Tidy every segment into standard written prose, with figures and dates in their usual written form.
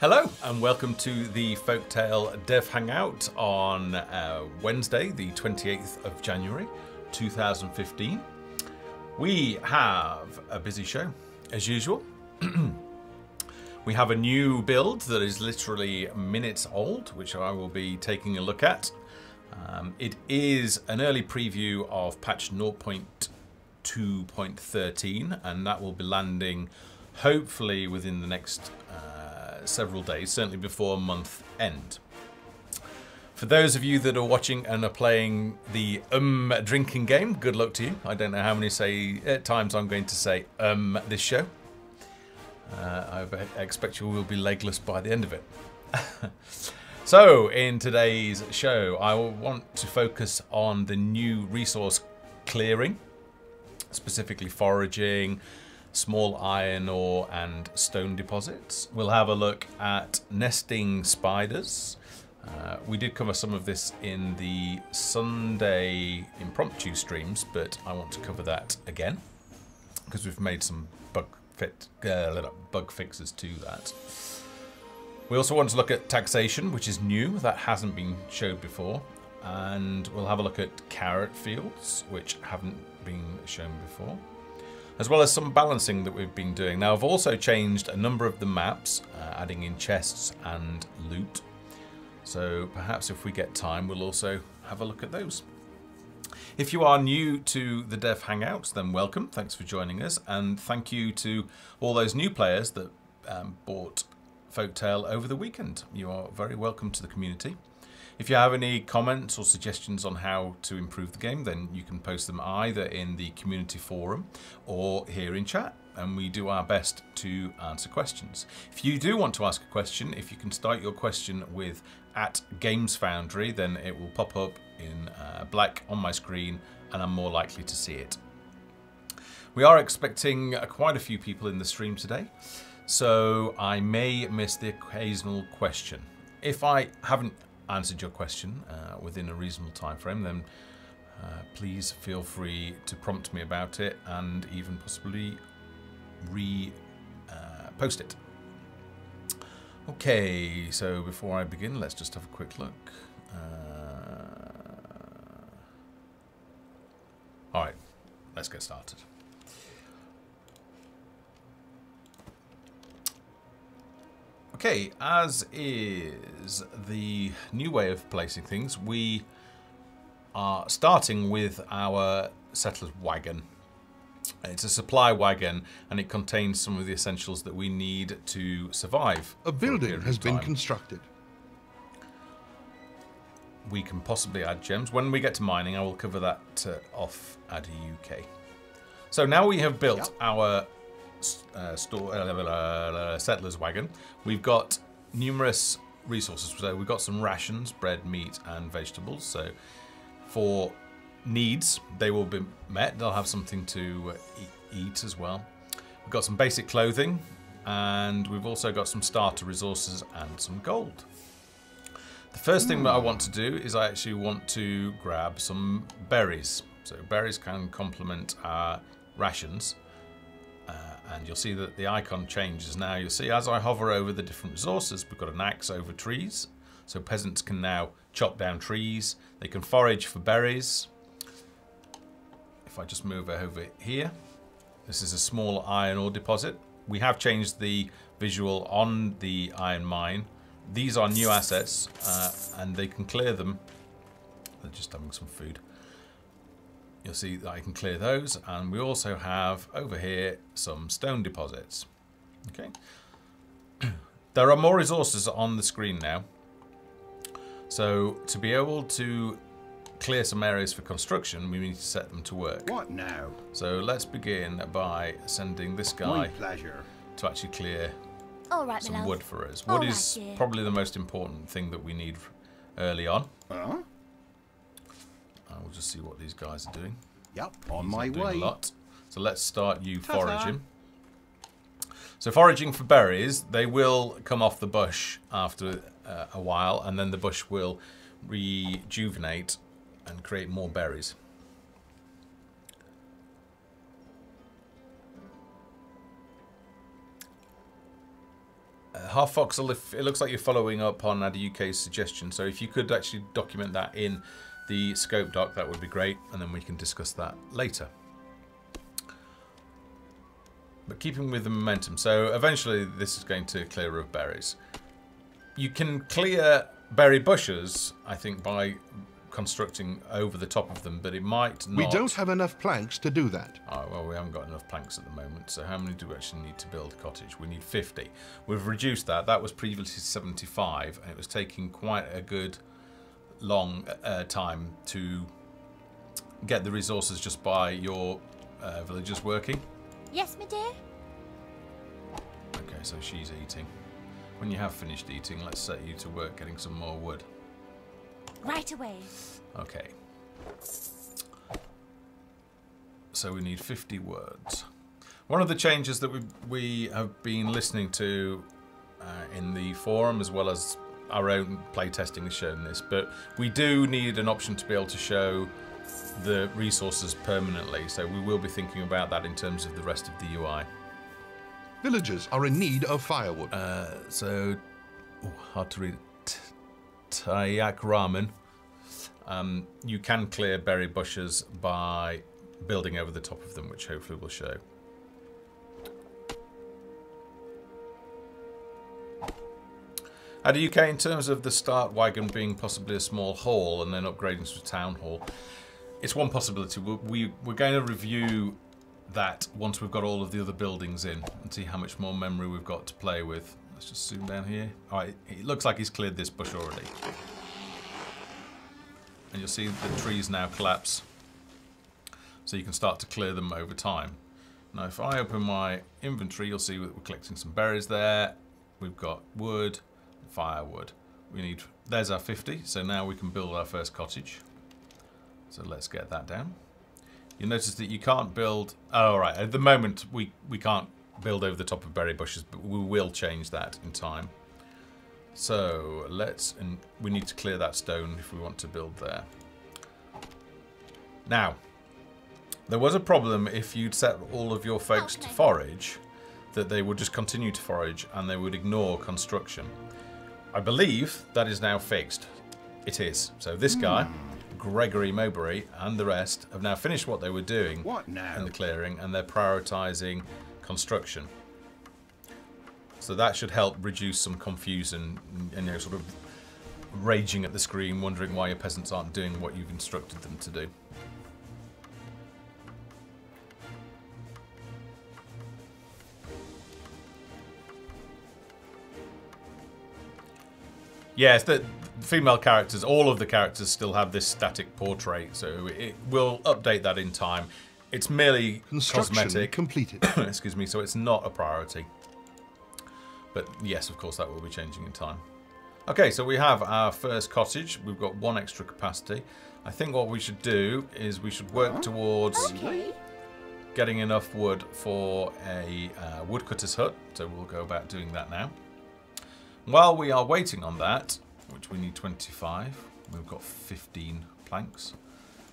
Hello and welcome to the Folktale Dev Hangout on Wednesday, the 28th of January 2015. We have a busy show as usual. We have a new build that is literally minutes old, which I will be taking a look at. It is an early preview of patch 0.2.13 and that will be landing hopefully within the next several days, certainly before month end. For those of you that are watching and are playing the drinking game, good luck to you. I don't know how many times I'm going to say this show. I expect you will be legless by the end of it. So in today's show I will want to focus on the new resource clearing, specifically foraging, small iron ore and stone deposits. We'll have a look at nesting spiders. We did cover some of this in the Sunday impromptu streams, but I want to cover that again because we've made some bug fixes to that. We also want to look at taxation, which is new, that hasn't been showed before, and we'll have a look at carrot fields, which haven't been shown before, as well as some balancing that we've been doing. Now I've also changed a number of the maps, adding in chests and loot. So perhaps if we get time, we'll also have a look at those. If you are new to the Dev Hangouts, then welcome. Thanks for joining us. And thank you to all those new players that bought Folktale over the weekend. You are very welcome to the community. If you have any comments or suggestions on how to improve the game, then you can post them either in the community forum or here in chat, and we do our best to answer questions. If you do want to ask a question, if you can start your question with @GamesFoundry, then it will pop up in black on my screen and I'm more likely to see it. We are expecting quite a few people in the stream today, so I may miss the occasional question. If I haven't answered your question within a reasonable time frame, then please feel free to prompt me about it and even possibly post it. Okay, so before I begin, let's just have a quick look. All right, let's get started. Okay, as is the new way of placing things, we are starting with our settler's wagon. It's a supply wagon and it contains some of the essentials that we need to survive. A building has been constructed. We can possibly add gems. When we get to mining, I will cover that off at UK. So now we have built our settler's wagon. We've got numerous resources. So we've got some rations, bread, meat and vegetables. So for needs, they will be met. They'll have something to eat as well. We've got some basic clothing and we've also got some starter resources and some gold. The first thing that I want to do is I actually want to grab some berries. So berries can complement our rations. And you'll see that the icon changes now. You'll see as I hover over the different resources, we've got an axe over trees. So peasants can now chop down trees. They can forage for berries. If I just move over here, this is a small iron ore deposit. We have changed the visual on the iron mine. These are new assets and they can clear them. They're just having some food. You'll see that I can clear those, and we also have over here some stone deposits. Okay, there are more resources on the screen now. So to be able to clear some areas for construction, we need to set them to work. What now? So let's begin by sending this guy to actually clear some wood for us. Wood is probably the most important thing that we need early on. We'll just see what these guys are doing. Yep, on my way. A lot. So let's start you foraging. So foraging for berries, they will come off the bush after a while, and then the bush will rejuvenate and create more berries. Half Foxel, it looks like you're following up on Addy UK's suggestion. So if you could actually document that in the scope doc, that would be great. And then we can discuss that later. But keeping with the momentum. So eventually this is going to clear of berries. You can clear berry bushes, I think, by constructing over the top of them, but it might not. We don't have enough planks to do that. Oh, well, we haven't got enough planks at the moment. So how many do we actually need to build a cottage? We need 50. We've reduced that. That was previously 75, and it was taking quite a good long time to get the resources just by your villagers working. Yes, my dear? Okay, so she's eating. When you have finished eating, let's set you to work getting some more wood. Right away. Okay. So we need 50 words. One of the changes that we have been listening to in the forum, as well as our own playtesting, has shown this, but we do need an option to be able to show the resources permanently, so we will be thinking about that in terms of the rest of the UI. Villagers are in need of firewood. Hard to read. Tayak Ramen. You can clear berry bushes by building over the top of them, which hopefully will show. At the UK, in terms of the start wagon being possibly a small hall and then upgrading to a town hall, it's one possibility. We're going to review that once we've got all of the other buildings in and see how much more memory we've got to play with. Let's just zoom down here. Alright, it looks like he's cleared this bush already. And you'll see the trees now collapse. So you can start to clear them over time. Now if I open my inventory, you'll see that we're collecting some berries there. We've got wood, firewood. There's our 50, so now we can build our first cottage. So let's get that down. You'll notice that you can't build... Oh, all right. At the moment, we can't build over the top of berry bushes, but we will change that in time. So and we need to clear that stone if we want to build there. Now, there was a problem if you'd set all of your folks to forage, that they would just continue to forage and they would ignore construction. I believe that is now fixed. It is. So this guy, Gregory Mowbray, and the rest have now finished what they were doing in the clearing, and they're prioritising construction. So that should help reduce some confusion and sort of raging at the screen, wondering why your peasants aren't doing what you've instructed them to do. Yes, the female characters, all of the characters still have this static portrait, so it will update that in time. It's merely cosmetic. Completed. Excuse me, so it's not a priority. But yes, of course, that will be changing in time. Okay, so we have our first cottage. We've got 1 extra capacity. I think what we should do is we should work towards getting enough wood for a woodcutter's hut. So we'll go about doing that now. While we are waiting on that, which we need 25, we've got 15 planks.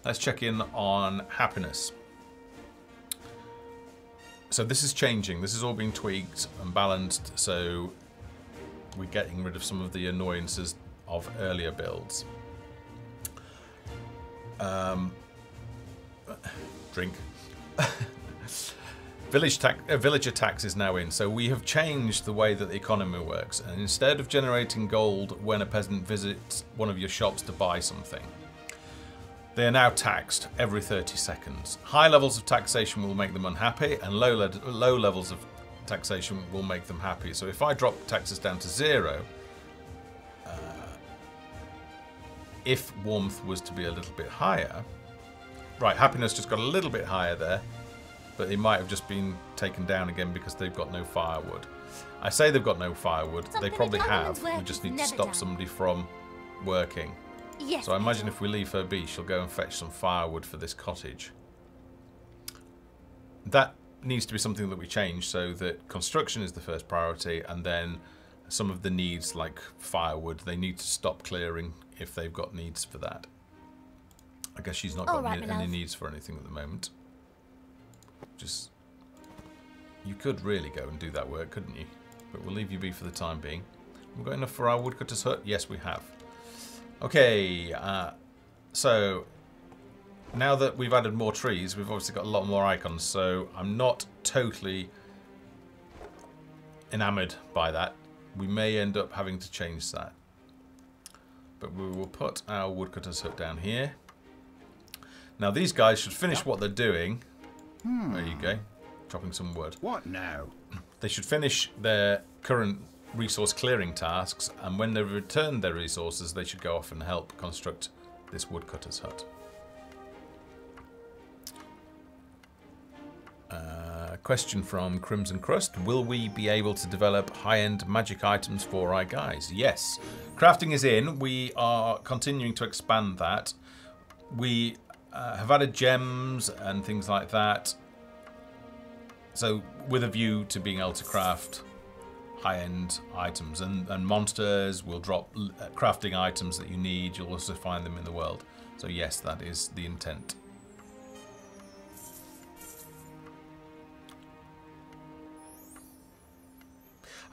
Let's check in on happiness. So this is changing. This is all being tweaked and balanced, so we're getting rid of some of the annoyances of earlier builds. Drink. Villager tax is now in, so we have changed the way that the economy works, and instead of generating gold when a peasant visits one of your shops to buy something, they are now taxed every 30 seconds. High levels of taxation will make them unhappy, and low levels of taxation will make them happy. So if I drop taxes down to 0, if warmth was to be a little bit higher, right, happiness just got a little bit higher there, but it might have just been taken down again because they've got no firewood. I say they've got no firewood, they probably have. We just need to stop somebody from working. Yes, so I imagine if we leave her be, she'll go and fetch some firewood for this cottage. That needs to be something that we change so that construction is the first priority, and then some of the needs like firewood, they need to stop clearing if they've got needs for that. I guess she's not got any needs for anything at the moment. You could really go and do that work, couldn't you? but we'll leave you be for the time being. We've got enough for our woodcutter's hut? Yes, we have. Okay, so now that we've added more trees, we've obviously got a lot more icons, so I'm not totally enamored by that. We may end up having to change that. But we will put our woodcutter's hut down here. Now these guys should finish what they're doing. There you go. Chopping some wood. What now? They should finish their current resource clearing tasks, and when they've returned their resources, they should go off and help construct this woodcutter's hut. Question from Crimson Crust. Will we be able to develop high-end magic items for our guys? Yes. Crafting is in. We are continuing to expand that. We have added gems and things like that. So with a view to being able to craft high-end items. And monsters will drop crafting items that you need. You'll also find them in the world. So yes, that is the intent.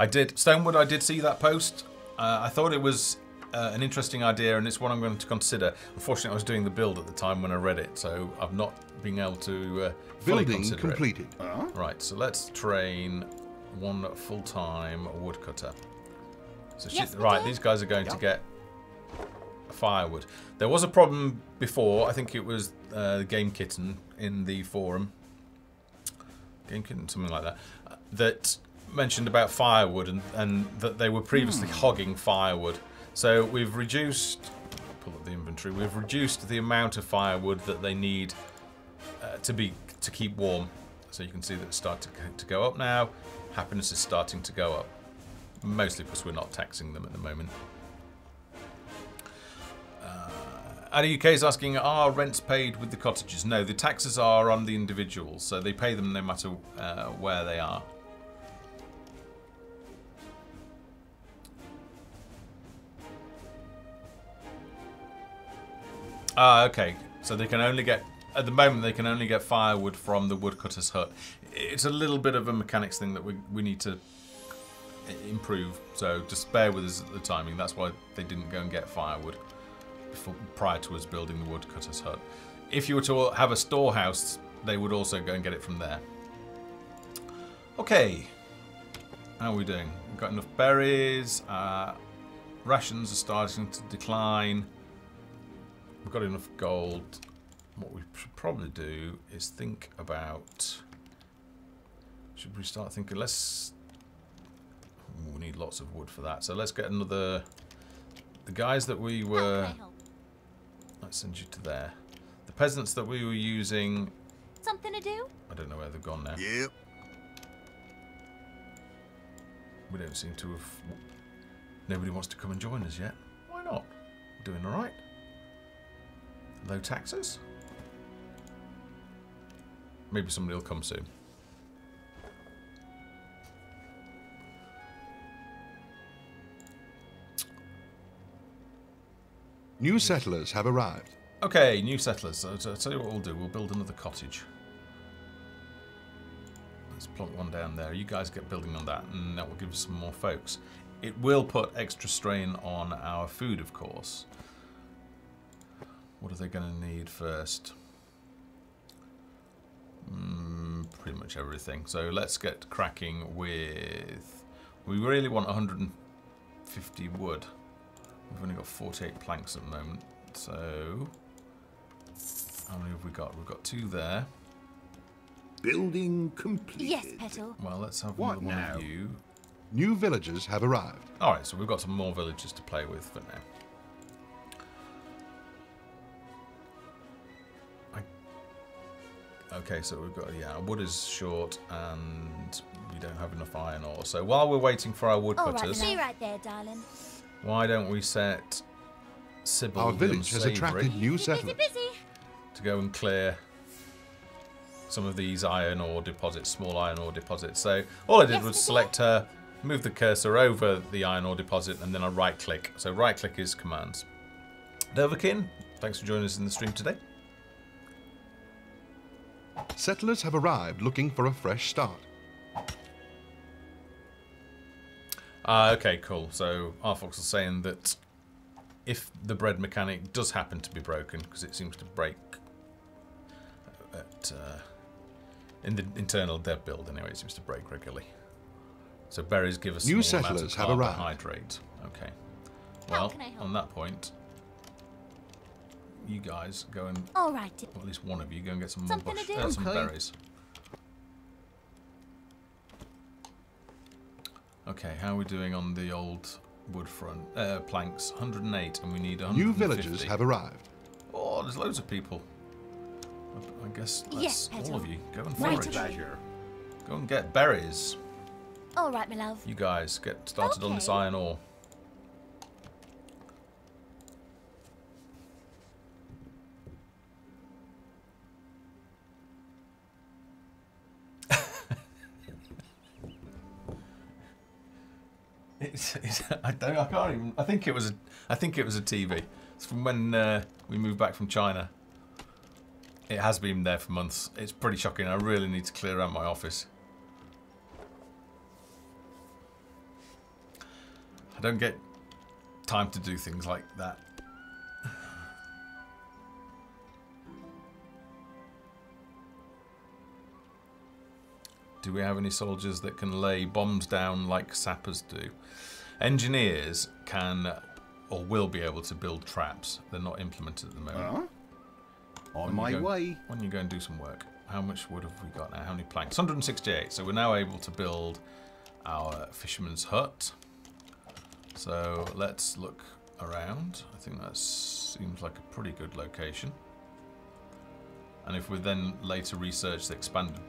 Stonewood, I did see that post. I thought it was an interesting idea, and it's one I'm going to consider. Unfortunately, I was doing the build at the time when I read it, so I've not been able to fully Building consider completed. it. Right, so let's train one full-time woodcutter. So Yes, right, these guys are going to get firewood. There was a problem before. I think it was Game Kitten in the forum. Game Kitten, something like that. That mentioned about firewood and that they were previously hogging firewood. So we've reduced, pull up the inventory, we've reduced the amount of firewood that they need to keep warm. So you can see that it's starting to go up now. Happiness is starting to go up. Mostly because we're not taxing them at the moment. Ada UK is asking, are rents paid with the cottages? No, the taxes are on the individuals, so they pay them no matter where they are. Okay. So they can only get, at the moment, they can only get firewood from the woodcutter's hut. It's a little bit of a mechanics thing that we need to improve. So just bear with us at the timing. That's why they didn't go and get firewood prior to us building the woodcutter's hut. If you were to have a storehouse, they would also go and get it from there. Okay. How are we doing? We've got enough berries. Rations are starting to decline. We've got enough gold. What we should probably do is think about... Should we start thinking... we need lots of wood for that. So let's get another... The guys that we were... Let's send you to there. The peasants that we were using... Something to do? I don't know where they've gone now. Yep. We don't seem to have... Nobody wants to come and join us yet. Why not? We're doing alright. Low taxes? Maybe somebody will come soon. New settlers have arrived. Okay, new settlers. So I'll tell you what we'll do. We'll build another cottage. Let's plonk one down there. You guys get building on that, and that will give us some more folks. It will put extra strain on our food, of course. What are they going to need first? Pretty much everything. So let's get cracking with... We really want 150 wood. We've only got 48 planks at the moment. So... How many have we got? We've got 2 there. Building completed. Yes, Petal. Well, let's have What one now? of you. New villagers have arrived. Alright, so we've got some more villages to play with for now. Okay, so we've got, yeah, wood is short and we don't have enough iron ore. So while we're waiting for our woodcutters, Be right there, darling. why don't we set Sybil Our the village has attracted Unsavoury new settlers. Busy. to go and clear some of these iron ore deposits, small iron ore deposits. So all I did was select her, move the cursor over the iron ore deposit, and then I right click. So right click is commands. Doverkin, thanks for joining us in the stream today. Settlers have arrived looking for a fresh start. Okay, cool. So Arfox was saying that if the bread mechanic does happen to be broken, because it seems to break in the internal dev build anyway, it seems to break regularly. So berries give us New small amounts of settlers have arrived. carbohydrate. Okay. How Well, can I help? on that point, you guys go and, All right. or at least one of you, go and get some more Something to do? some Okay. berries. Okay, how are we doing on the old wood front planks? 108, and we need 150. New villagers have arrived. Oh, there's loads of people. I guess that's Yes, all Petal. of you. Go and Right forage. away. Go and get berries. All right, my love. You guys get started on this Okay. iron ore. I can't even. I think it was a TV. It's from when we moved back from China. It has been there for months. It's pretty shocking. I really need to clear out my office. I don't get time to do things like that. Do we have any soldiers that can lay bombs down like sappers do? Engineers can or will be able to build traps. They're not implemented at the moment. On my way. Why don't you go and do some work? How much wood have we got now? How many planks? 168. So we're now able to build our fisherman's hut. So let's look around. I think that seems like a pretty good location. And if we then later research the expanded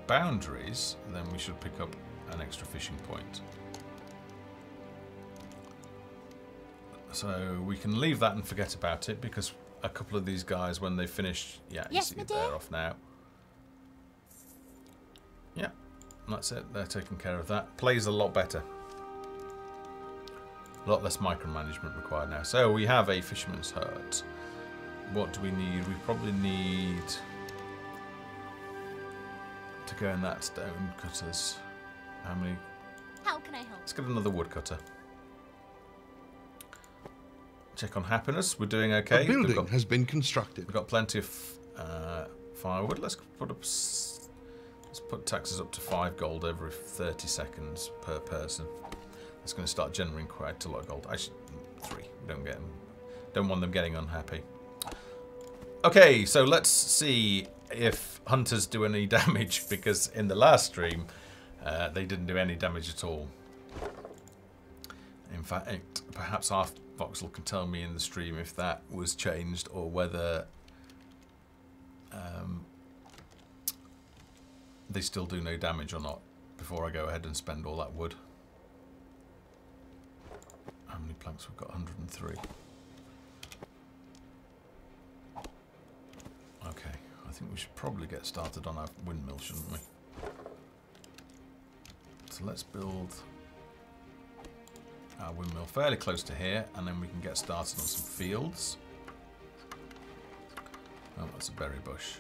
boundaries, then we should pick up an extra fishing point. So we can leave that and forget about it, because a couple of these guys, when they finish, yeah, you Yes, see my they're dear. off now. Yeah, that's it. They're taking care of that. Plays a lot better. A lot less micromanagement required now. So we have a fisherman's hut. What do we need? We probably need to go in that stone cutters. How many? How can I help? Let's get another woodcutter. Check on happiness. We're doing okay. A building has been constructed. We've got plenty of firewood. Let's put taxes up to 5 gold every 30 seconds per person. That's going to start generating quite a lot of gold. Actually, 3. We don't want them getting unhappy. Okay, so let's see if hunters do any damage, because in the last stream they didn't do any damage at all. In fact, perhaps our Voxel can tell me in the stream if that was changed, or whether they still do no damage or not, before I go ahead and spend all that wood. How many planks? We've got 103. Okay, I think we should probably get started on our windmill, shouldn't we? So let's build our windmill fairly close to here, and then we can get started on some fields. Oh, that's a berry bush.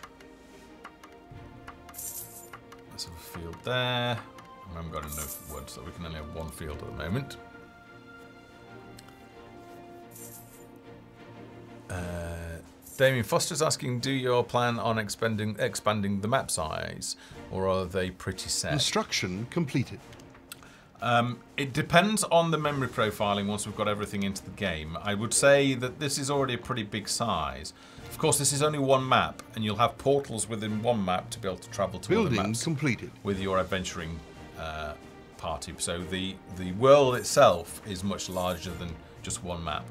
Let's have a field there. We haven't got enough wood, so we can only have one field at the moment. Damien Foster's asking, do you plan on expanding the map size, or are they pretty set? Construction completed. It depends on the memory profiling once we've got everything into the game. I would say that this is already a pretty big size. Of course, this is only one map, and you'll have portals within one map to be able to travel to other Building maps completed. with your adventuring party. So the world itself is much larger than just one map.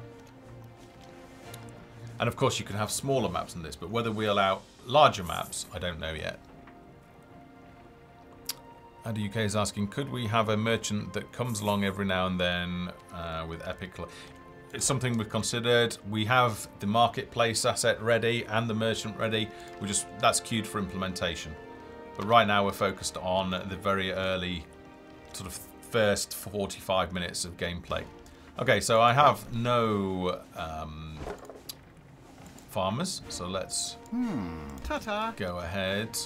And of course you can have smaller maps than this, but whether we allow larger maps, I don't know yet. Andy UK is asking, could we have a merchant that comes along every now and then with epic... It's something we've considered. We have the marketplace asset ready and the merchant ready. That's queued for implementation. But right now we're focused on the very early sort of first 45 minutes of gameplay. Okay, so I have no farmers, so let's Ta-ta. go ahead.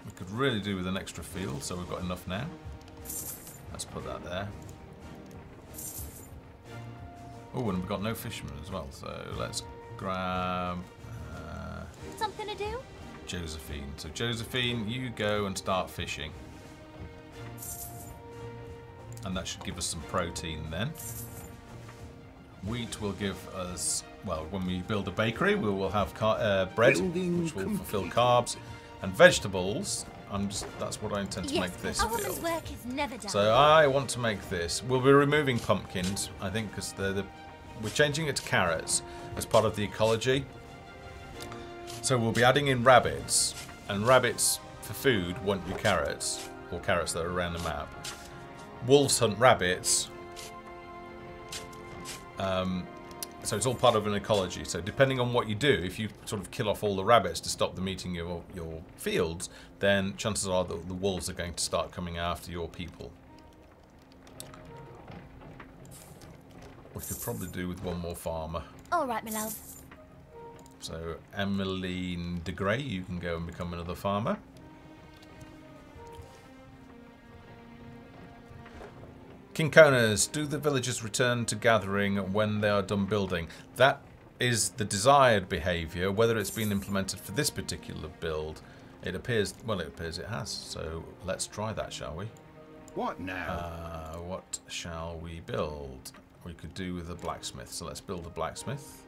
We could really do with an extra field, so we've got enough now. Let's put that there. Oh, and we've got no fishermen as well, so let's grab Something to do? Josephine. So Josephine, you go and start fishing. And that should give us some protein then. Wheat will give us, well, when we build a bakery, we will have bread, which will fulfill carbs, and vegetables. That's what I intend to make this a woman's field. work is never done. So I want to make this. We'll be removing pumpkins, I think, because we're changing it to carrots as part of the ecology. So we'll be adding in rabbits, and rabbits for food want your carrots, or carrots that are around the map. Wolves hunt rabbits. So it's all part of an ecology. So depending on what you do, if you sort of kill off all the rabbits to stop them eating your fields, then chances are that the wolves are going to start coming after your people. We could probably do with one more farmer. All right, my love. So Emmeline de Grey, you can go and become another farmer. Kinconas, do the villagers return to gathering when they are done building? That is the desired behaviour. Whether it's been implemented for this particular build, it appears it has. So let's try that, shall we? What now? What shall we build? We could do with a blacksmith. So let's build a blacksmith.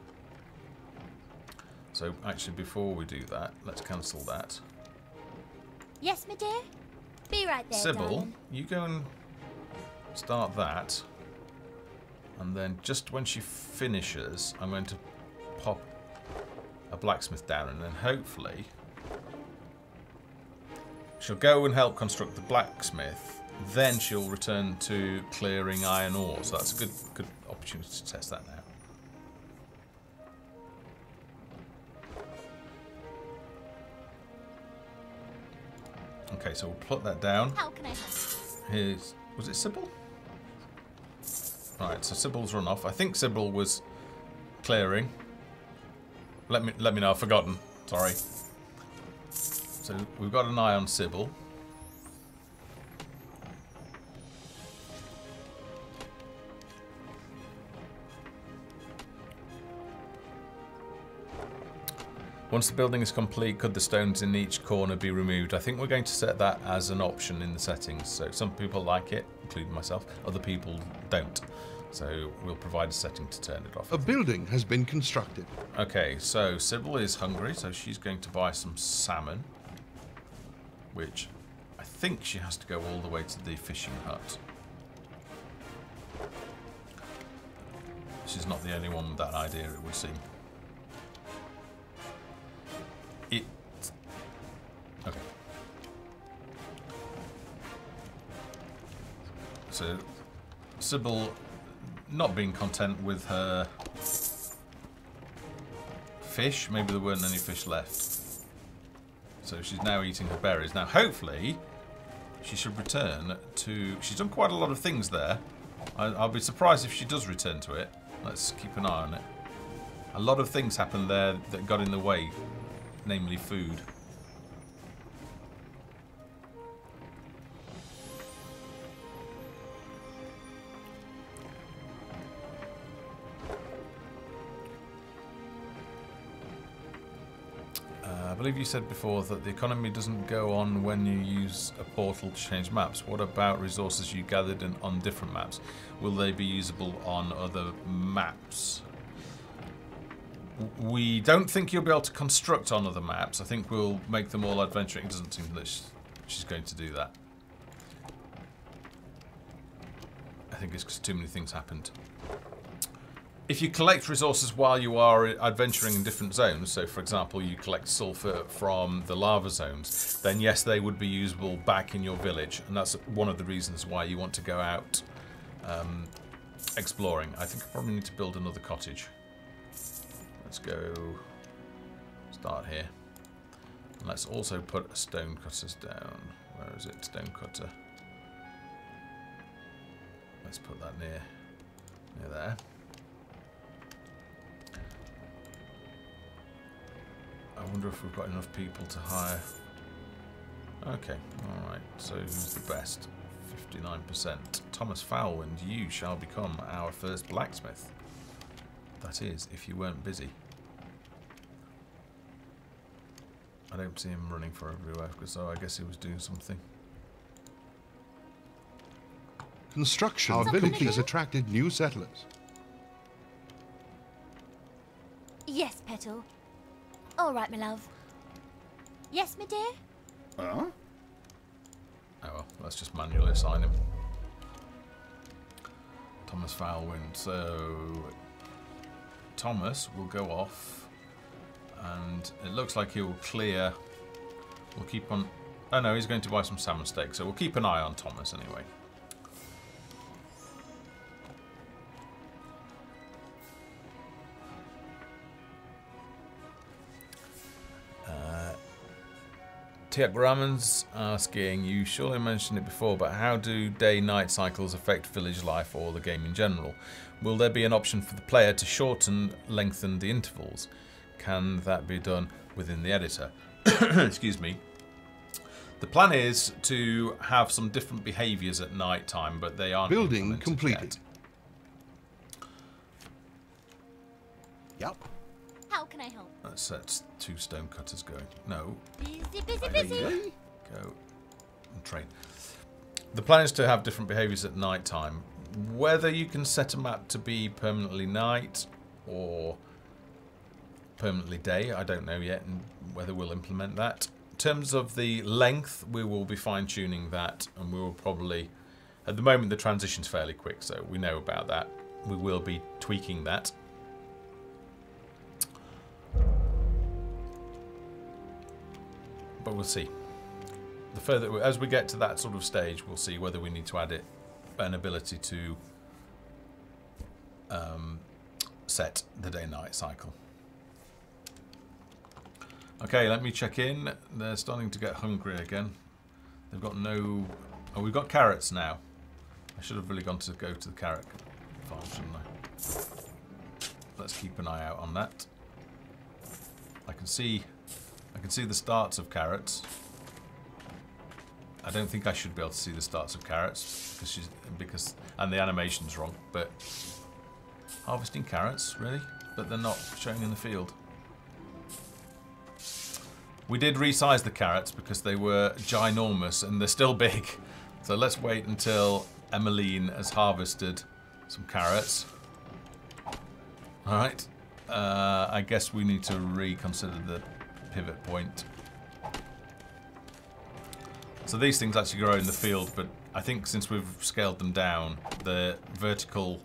So actually, before we do that, let's cancel that. Yes, my dear? Be right there, Sybil, darling. you go and start that, and then just when she finishes, I'm going to pop a blacksmith down, and then hopefully she'll go and help construct the blacksmith. Then she'll return to clearing iron ore. So that's a good opportunity to test that now. Okay, so we'll put that down. How can I help? Here's, was it Sybil? Right, so Sybil's run off. I think Sybil was clearing. Let me know, I've forgotten. Sorry. So we've got an eye on Sybil. Once the building is complete, could the stones in each corner be removed? I think we're going to set that as an option in the settings. So some people like it, including myself. Other people don't. So we'll provide a setting to turn it off. A building has been constructed. Okay, so Sybil is hungry, so she's going to buy some salmon. Which I think she has to go all the way to the fishing hut. She's not the only one with that idea, it would seem. Okay. So, Sybil, not being content with her fish, maybe there weren't any fish left. So she's now eating her berries. Now, hopefully, she should return to... She's done quite a lot of things there. I'll be surprised if she does return to it. Let's keep an eye on it. A lot of things happened there that got in the way, namely food. I believe you said before that the economy doesn't go on when you use a portal to change maps. What about resources you gathered on different maps? Will they be usable on other maps? We don't think you'll be able to construct on other maps. I think we'll make them all adventuring. It doesn't seem that she's going to do that. I think it's because too many things happened. If you collect resources while you are adventuring in different zones, so for example you collect sulfur from the lava zones, then yes, they would be usable back in your village, and that's one of the reasons why you want to go out exploring. I think I probably need to build another cottage. Let's go start here. And let's also put a stone cutters down. Where is it? Stone cutter. Let's put that near there. I wonder if we've got enough people to hire. Okay, alright, so who's the best? 59%. Thomas Fowland, you shall become our first blacksmith. That is, if you weren't busy. I don't see him running for everywhere, so I guess he was doing something. Construction Our village village has attracted new settlers. Yes, Petal. All right, my love. Yes, my dear? Huh? Oh well, let's just manually assign him. Thomas Foulwind. So Thomas will go off, and it looks like he will clear. We'll keep on. Oh no, he's going to buy some salmon steak, so we'll keep an eye on Thomas anyway. Tiak Raman's asking, you surely mentioned it before, but how do day-night cycles affect village life or the game in general? Will there be an option for the player to lengthen the intervals? Can that be done within the editor? Excuse me. The plan is to have some different behaviours at night time, but they aren't Building completed. Yep. How can I help? Let's set 2 stone cutters going. No. Busy, busy, busy. Go and train. The plan is to have different behaviours at night time. Whether you can set a map to be permanently night or permanently day, I don't know yet, and whether we'll implement that. In terms of the length, we will be fine-tuning that, and we will probably... At the moment, the transition's fairly quick, so we know about that. We will be tweaking that. But we'll see. The further, as we get to that sort of stage, we'll see whether we need to add an ability to set the day-night cycle. Okay, let me check in. They're starting to get hungry again. They've got no... Oh, we've got carrots now. I should have really go to the carrot farm, shouldn't I? Let's keep an eye out on that. I can see the starts of carrots. I don't think I should be able to see the starts of carrots because and the animation's wrong. But harvesting carrots, really? But they're not showing in the field. We did resize the carrots because they were ginormous and they're still big. So let's wait until Emmeline has harvested some carrots. All right. I guess we need to reconsider the pivot point. So these things actually grow in the field, but I think since we've scaled them down, the vertical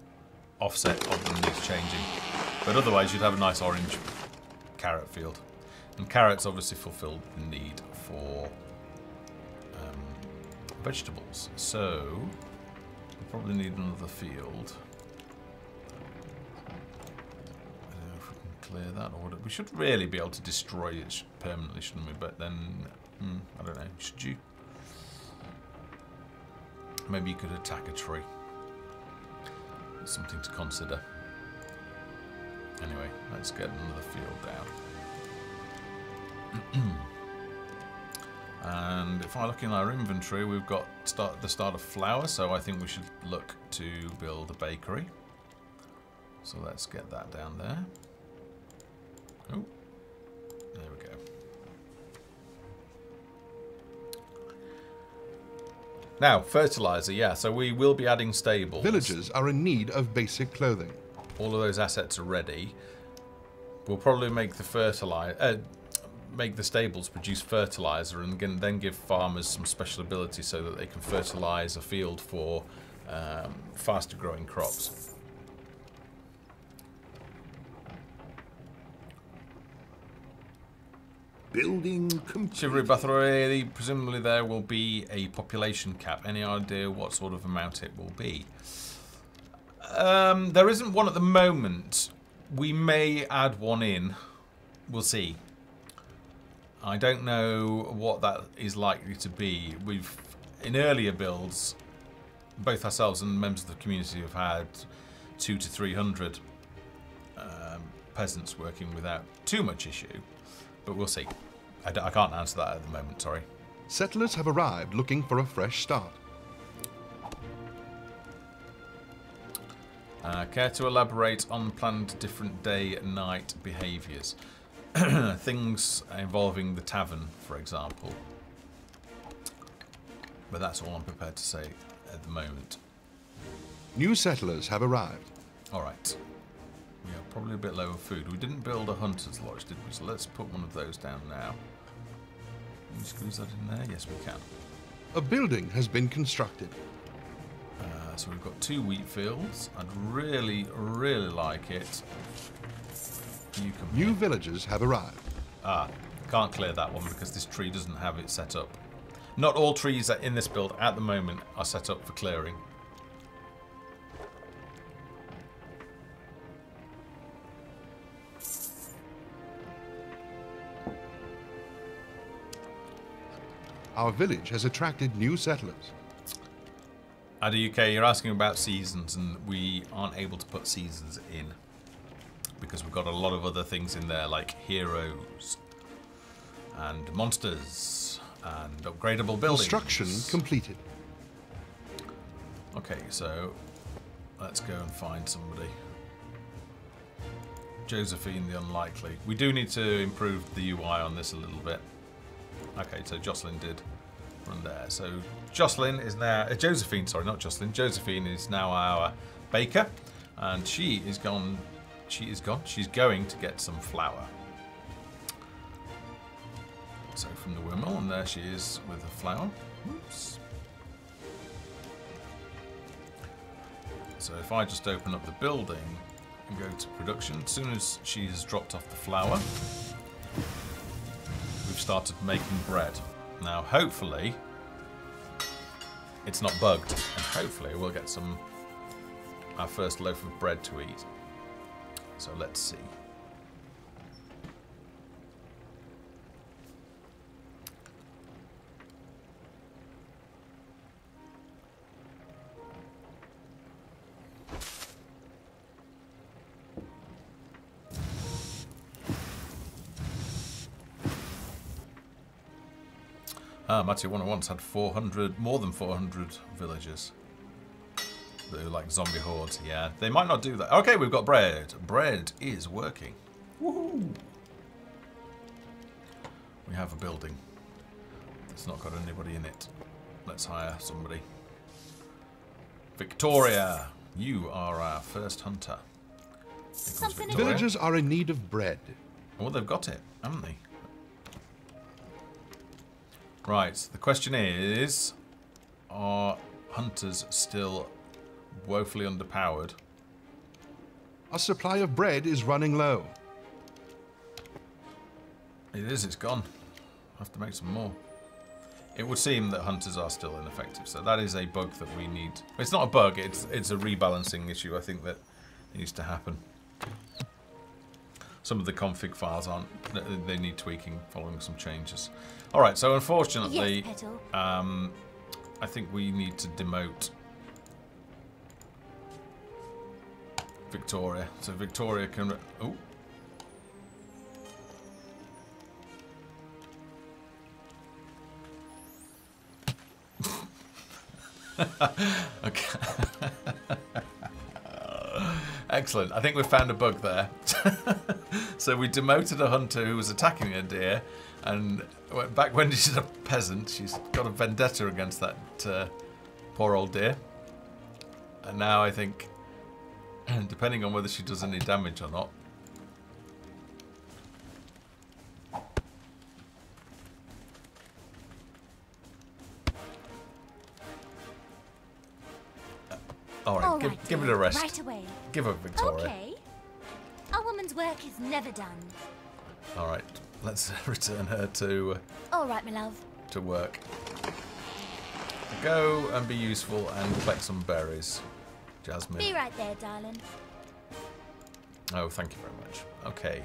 offset of them is changing. But otherwise, you'd have a nice orange carrot field. And carrots obviously fulfill the need for vegetables. So we probably need another field. I don't know if we can clear that, or we should really be able to destroy it permanently, shouldn't we? But then, I don't know. Should you? Maybe you could attack a tree. It's something to consider. Anyway, let's get another field down. And if I look in our inventory, we've got the start of flour, so I think we should look to build a bakery. So let's get that down there. Oh, there we go. Now, fertilizer, yeah, so we will be adding stables. Villagers are in need of basic clothing. All of those assets are ready. We'll probably make the make the stables produce fertilizer and then give farmers some special ability so that they can fertilize a field for faster growing crops. Building complete. Chivalry Bathory, presumably there will be a population cap. Any idea what sort of amount it will be? There isn't one at the moment. We may add one in. We'll see. I don't know what that is likely to be. In earlier builds, both ourselves and members of the community have had 200 to 300 peasants working without too much issue. But we'll see. I can't answer that at the moment, sorry. Settlers have arrived looking for a fresh start. Care to elaborate on planned different day-night behaviours? Things involving the tavern, for example. But that's all I'm prepared to say at the moment. New settlers have arrived. Alright. We are probably a bit low on food. We didn't build a hunter's lodge, did we? So let's put one of those down now. Can we squeeze that in there? Yes, we can. A building has been constructed. So we've got 2 wheat fields. I'd really, really like it. You can New villagers have arrived. Can't clear that one because this tree doesn't have it set up. Not all trees in this build at the moment are set up for clearing. Our village has attracted new settlers. At UK, you're asking about seasons, and we aren't able to put seasons in because we've got a lot of other things in there like heroes and monsters and upgradable buildings. Construction completed. Okay, so let's go and find somebody. Josephine the Unlikely. We do need to improve the UI on this a little bit. Okay, so Jocelyn did run there. So Jocelyn is now... Josephine, sorry, not Jocelyn. Josephine is now our baker. And she is gone... She is gone. She's going to get some flour. So from the windmill, and there she is with the flour. Oops. So if I just open up the building and go to production, as soon as she has dropped off the flour, we've started making bread. Now, hopefully, it's not bugged, and hopefully we'll get our first loaf of bread to eat. So let's see. Matthew once had more than 400 villagers. They were like zombie hordes. Yeah, they might not do that. Okay, we've got bread. Bread is working. Woohoo! We have a building. It's not got anybody in it. Let's hire somebody. Victoria, you are our first hunter. Villagers are in need of bread. Well, they've got it, haven't they? Right, the question is, are hunters still woefully underpowered? Our supply of bread is running low. It is, it's gone. I have to make some more. It would seem that hunters are still ineffective, so that is a bug that we need. It's not a bug, it's a rebalancing issue, I think, that needs to happen. Some of the config files aren't, they need tweaking following some changes. Alright, so unfortunately, yes, I think we need to demote Victoria. So Victoria can... Oh. Okay. Excellent. I think we've found a bug there. So we demoted a hunter who was attacking a deer, and back when she's a peasant, she's got a vendetta against that poor old deer. And now I think, depending on whether she does any damage or not, all right, give it a rest. Right away. Give her Victoria. Okay. A woman's work is never done. All right, let's return her to All right, my love. to work. Go and be useful and collect some berries, Jasmine. Be right there, darling. Oh, thank you very much. Okay.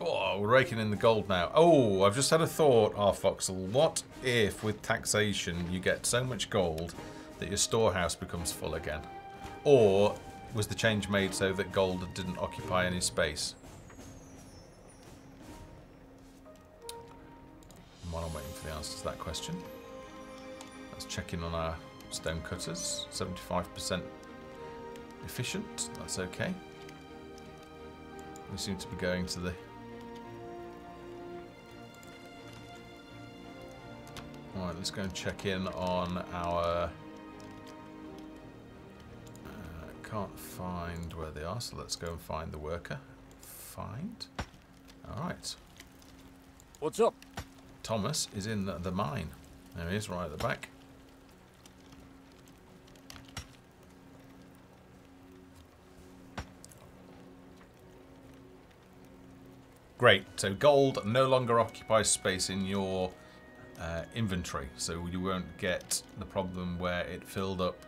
Oh, we're raking in the gold now. Oh, I've just had a thought, Foxel. What if, with taxation, you get so much gold that your storehouse becomes full again? Or was the change made so that gold didn't occupy any space? While I'm waiting for the answer to that question, let's check in on our stone cutters, 75% efficient. That's okay. We seem to be going to the... Alright, let's go and check in on our... can't find where they are, so let's go and find the worker. Find. Alright. What's up? Thomas is in the mine. There he is, right at the back. Great. So gold no longer occupies space in your inventory, so you won't get the problem where it filled up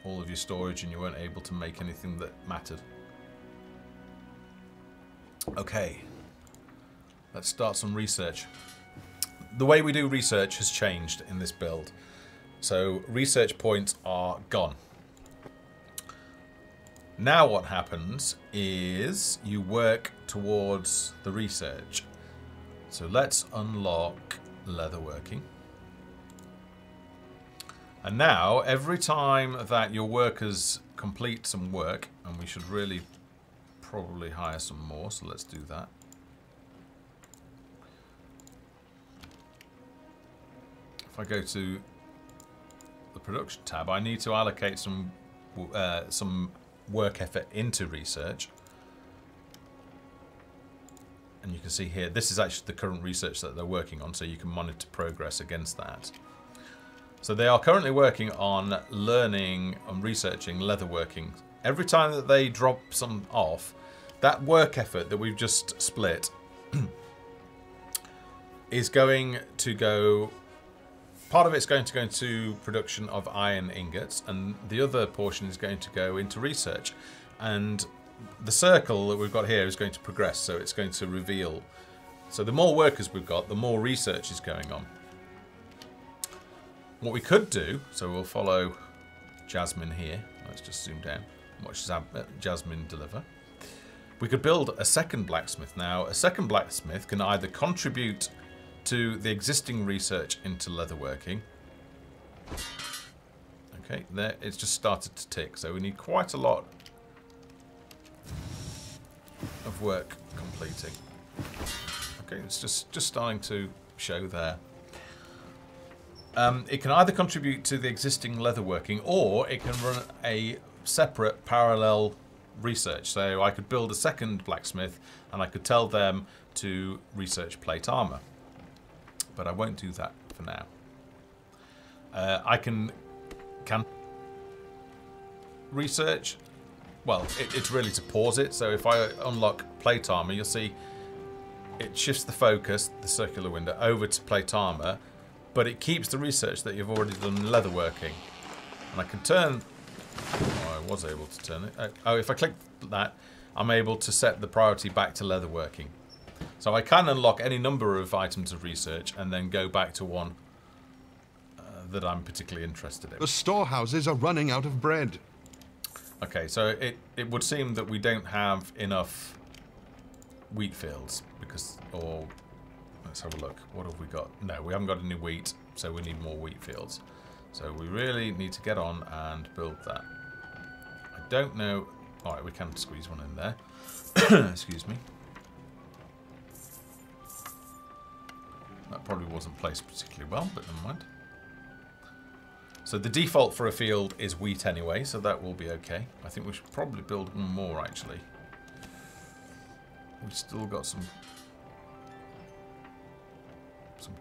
all of your storage and you weren't able to make anything that mattered. Okay, let's start some research. The way we do research has changed in this build. So research points are gone. Now what happens is you work towards the research. So let's unlock leatherworking. And now, every time that your workers complete some work, and we should really probably hire some more, so let's do that. If I go to the production tab, I need to allocate some work effort into research. And you can see here, this is actually the current research that they're working on, so you can monitor progress against that. So they are currently working on learning and researching leatherworking. Every time that they drop some off, that work effort that we've just split is going to go... Part of it's going to go into production of iron ingots, and the other portion is going to go into research. And the circle that we've got here is going to progress, so it's going to reveal. So the more workers we've got, the more research is going on. What we could do, so we'll follow Jasmine here. Let's just zoom down and watch Jasmine deliver. We could build a second blacksmith. Now, a second blacksmith can either contribute to the existing research into leatherworking. Okay, there it's just started to tick, so we need quite a lot of work completing. Okay, it's just starting to show there. It can either contribute to the existing leatherworking, or it can run a separate parallel research. So I could build a second blacksmith and I could tell them to research plate armor. But I won't do that for now. I can research. Well, it's really to pause it. So if I unlock plate armor, you'll see it shifts the focus, the circular window, over to plate armor. But it keeps the research that you've already done in leatherworking. And I can turn... Oh, I was able to turn it. Oh, if I click that, I'm able to set the priority back to leatherworking. So I can unlock any number of items of research and then go back to one that I'm particularly interested in. The storehouses are running out of bread. Okay, so it would seem that we don't have enough wheat fields because... or let's have a look. What have we got? No, we haven't got any wheat, so we need more wheat fields. So we really need to get on and build that. I don't know... Alright, we can squeeze one in there. Excuse me. That probably wasn't placed particularly well, but never mind. So the default for a field is wheat anyway, so that will be okay. I think we should probably build one more, actually. We've still got some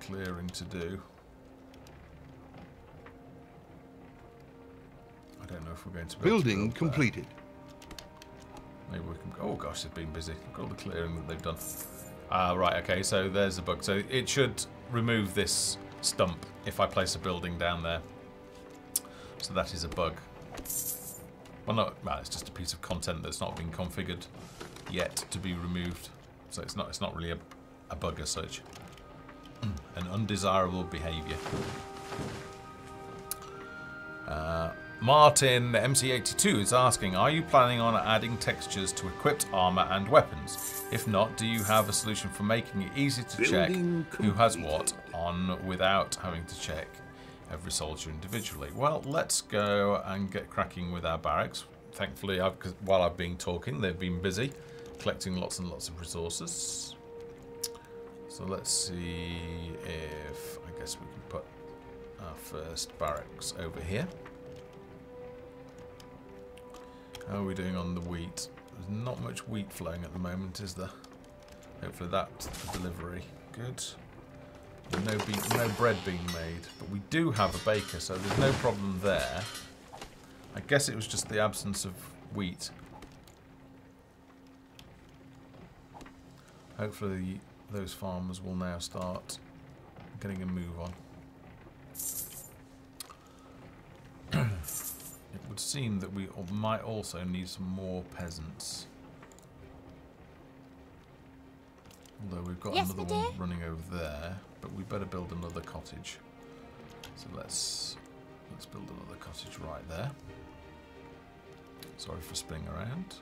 clearing to do. I don't know if we're going to be able to Building build completed. Maybe we can... Oh gosh, they've been busy. Look at all the clearing that they've done. Right, okay, so there's a bug. So it should remove this stump if I place a building down there. So that is a bug. Well, it's just a piece of content that's not been configured yet to be removed. So it's not really a bug as such. An undesirable behaviour. Martin MC82 is asking, are you planning on adding textures to equipped armour and weapons? If not, do you have a solution for making it easy to check who has what on without having to check every soldier individually. Well, let's go and get cracking with our barracks. Thankfully, while I've been talking, they've been busy collecting lots and lots of resources. So let's see if, I guess we can put our first barracks over here. How are we doing on the wheat? There's not much wheat flowing at the moment, is there? Hopefully that's the delivery. Good. No bread being made. But we do have a baker, so there's no problem there. I guess it was just the absence of wheat. Hopefully those farmers will now start getting a move on. It would seem that we might also need some more peasants. Although we've got another one running over there, but we better build another cottage. So let's build another cottage right there. Sorry for spinning around.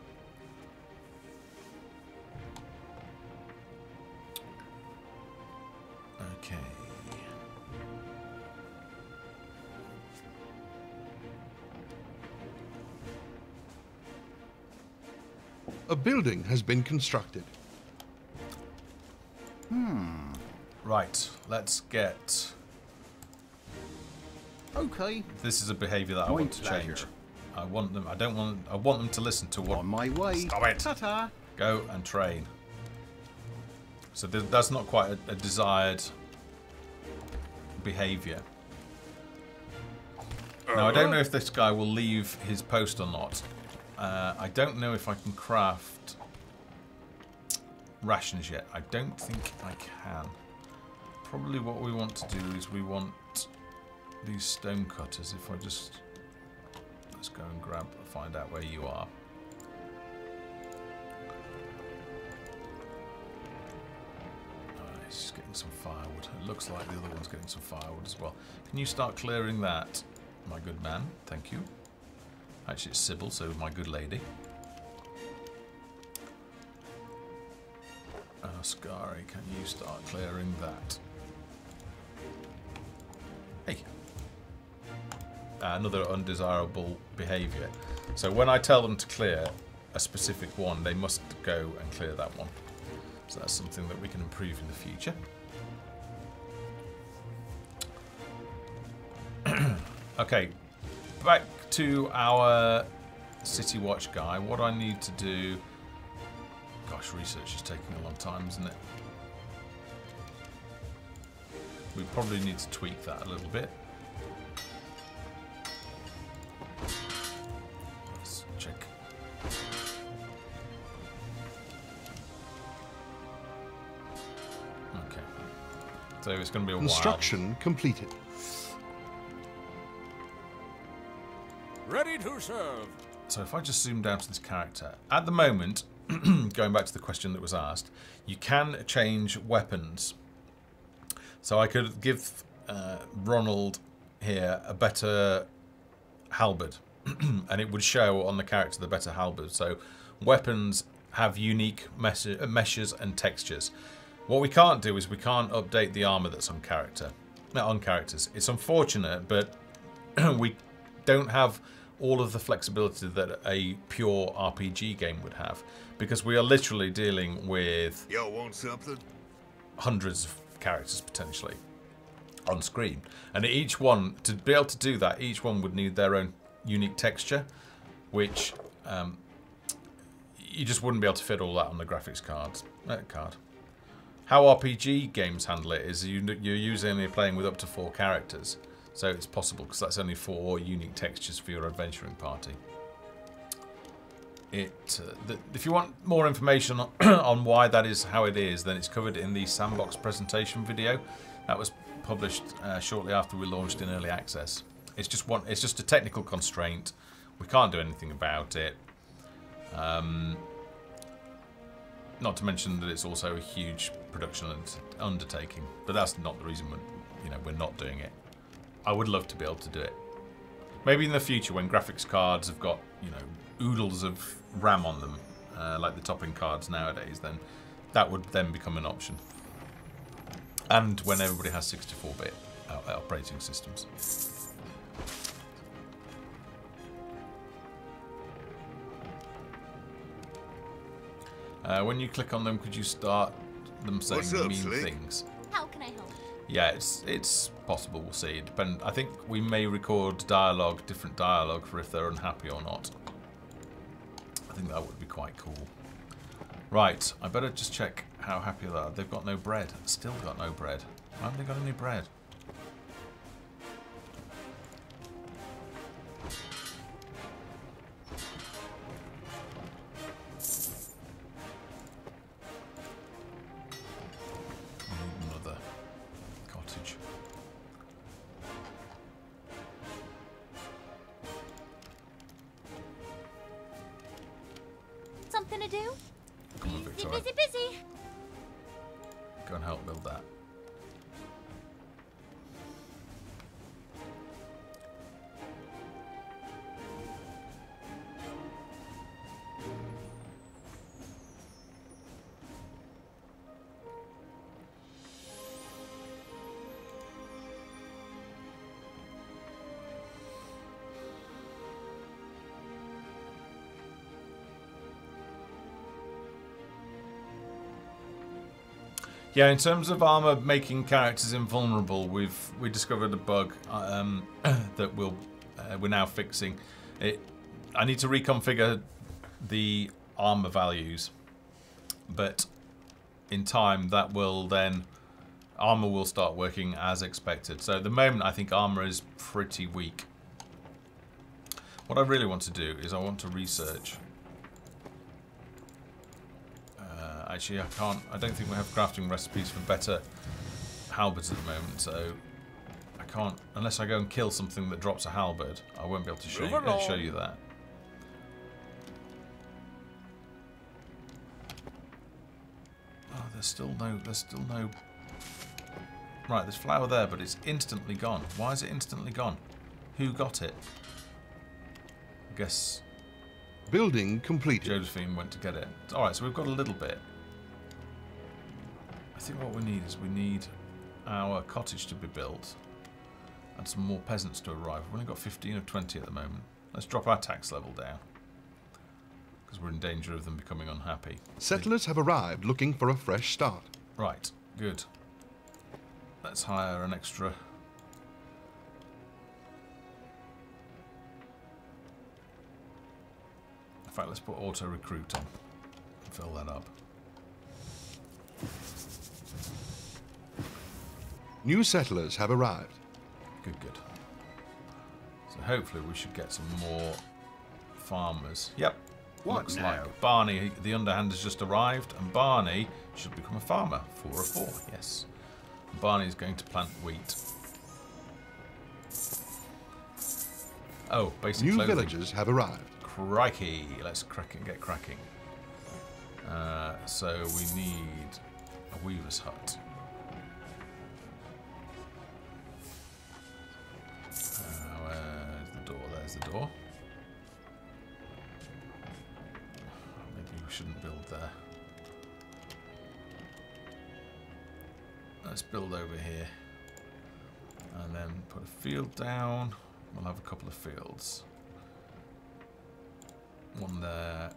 Okay. A building has been constructed. Right, let's get... Okay. This is a behaviour that I want to change. I want them to listen to what... On my way. Stop it! Ta-ta. Go and train. So that's not quite a desired behaviour. Now, I don't know if this guy will leave his post or not. I don't know if I can craft rations yet. I don't think I can. Probably what we want to do is we want these stone cutters. If I just... Let's go and find out where you are. He's getting some firewood. It looks like the other one's getting some firewood as well. Can you start clearing that, my good man? Thank you. Actually, it's Sybil, so my good lady. Scary, can you start clearing that? Hey. Another undesirable behaviour. So when I tell them to clear a specific one, they must go and clear that one. So that's something that we can improve in the future. Okay, back to our City Watch guy. What I need to do... Gosh, research is taking a long time, isn't it? We probably need to tweak that a little bit. Let's check. Okay. So it's going to be a while. Construction completed. Ready to serve. So if I just zoom down to this character, at the moment, going back to the question that was asked, you can change weapons. So I could give Ronald here a better halberd, and it would show on the character the better halberd. So weapons have unique meshes and textures. What we can't do is we can't update the armor that's on characters. It's unfortunate, but we don't have all of the flexibility that a pure RPG game would have, because we are literally dealing with Yo, want something? hundreds of characters potentially on screen, and each one, to be able to do that, each one would need their own unique texture, which you just wouldn't be able to fit all that on the graphics card. How RPG games handle it is you're usually only playing with up to 4 characters. So it's possible, because that's only 4 unique textures for your adventuring party. If you want more information on why that is how it is, then it's covered in the Sandbox presentation video. That was published shortly after we launched in early access. It's just a technical constraint. We can't do anything about it. Not to mention that it's also a huge production undertaking. But that's not the reason we're not doing it. I would love to be able to do it. Maybe in the future, when graphics cards have got, oodles of RAM on them, like the top-end cards nowadays, then that would then become an option. And when everybody has 64-bit, operating systems. When you click on them, could you start them saying What's up, mean Slick? things? How can I help? Yeah, it's possible. We'll see. I think we may record dialogue, different dialogue, for if they're unhappy or not. I think that would be quite cool. Right, I better just check how happy they are. They've got no bread. Still got no bread. Why haven't they got any bread? I need another cottage. Something to do? Come on, Busy, Victoria. busy, busy. Go and help build that. Yeah, in terms of armor making characters invulnerable, we discovered a bug that we're now fixing. I need to reconfigure the armor values, but in time that will then armor will start working as expected. So at the moment, I think armor is pretty weak. What I really want to do is I want to research. Actually, I don't think we have crafting recipes for better halberds at the moment, so I can't, unless I go and kill something that drops a halberd, I won't be able to show you that. Oh, there's still no. Right, there's flour there, but it's instantly gone. Why is it instantly gone? Who got it? I guess Building completed. Josephine went to get it. Alright, so we've got a little bit. I think what we need is we need our cottage to be built and some more peasants to arrive. We've only got 15 of 20 at the moment. Let's drop our tax level down because we're in danger of them becoming unhappy. Settlers have arrived looking for a fresh start. Right, good. Let's hire an extra. In fact, let's put auto recruit on and fill that up. New settlers have arrived. Good, good. So hopefully we should get some more farmers. Yep. What Looks now? like Barney, the underhand, has just arrived, and Barney should become a farmer. 4 of 4, yes. And Barney's going to plant wheat. Oh, basic New clothing. villagers have arrived. Crikey, let's get cracking. So we need a weaver's hut. Where's the door? There's the door. Maybe we shouldn't build there. Let's build over here. And then put a field down. We'll have a couple of fields. One there.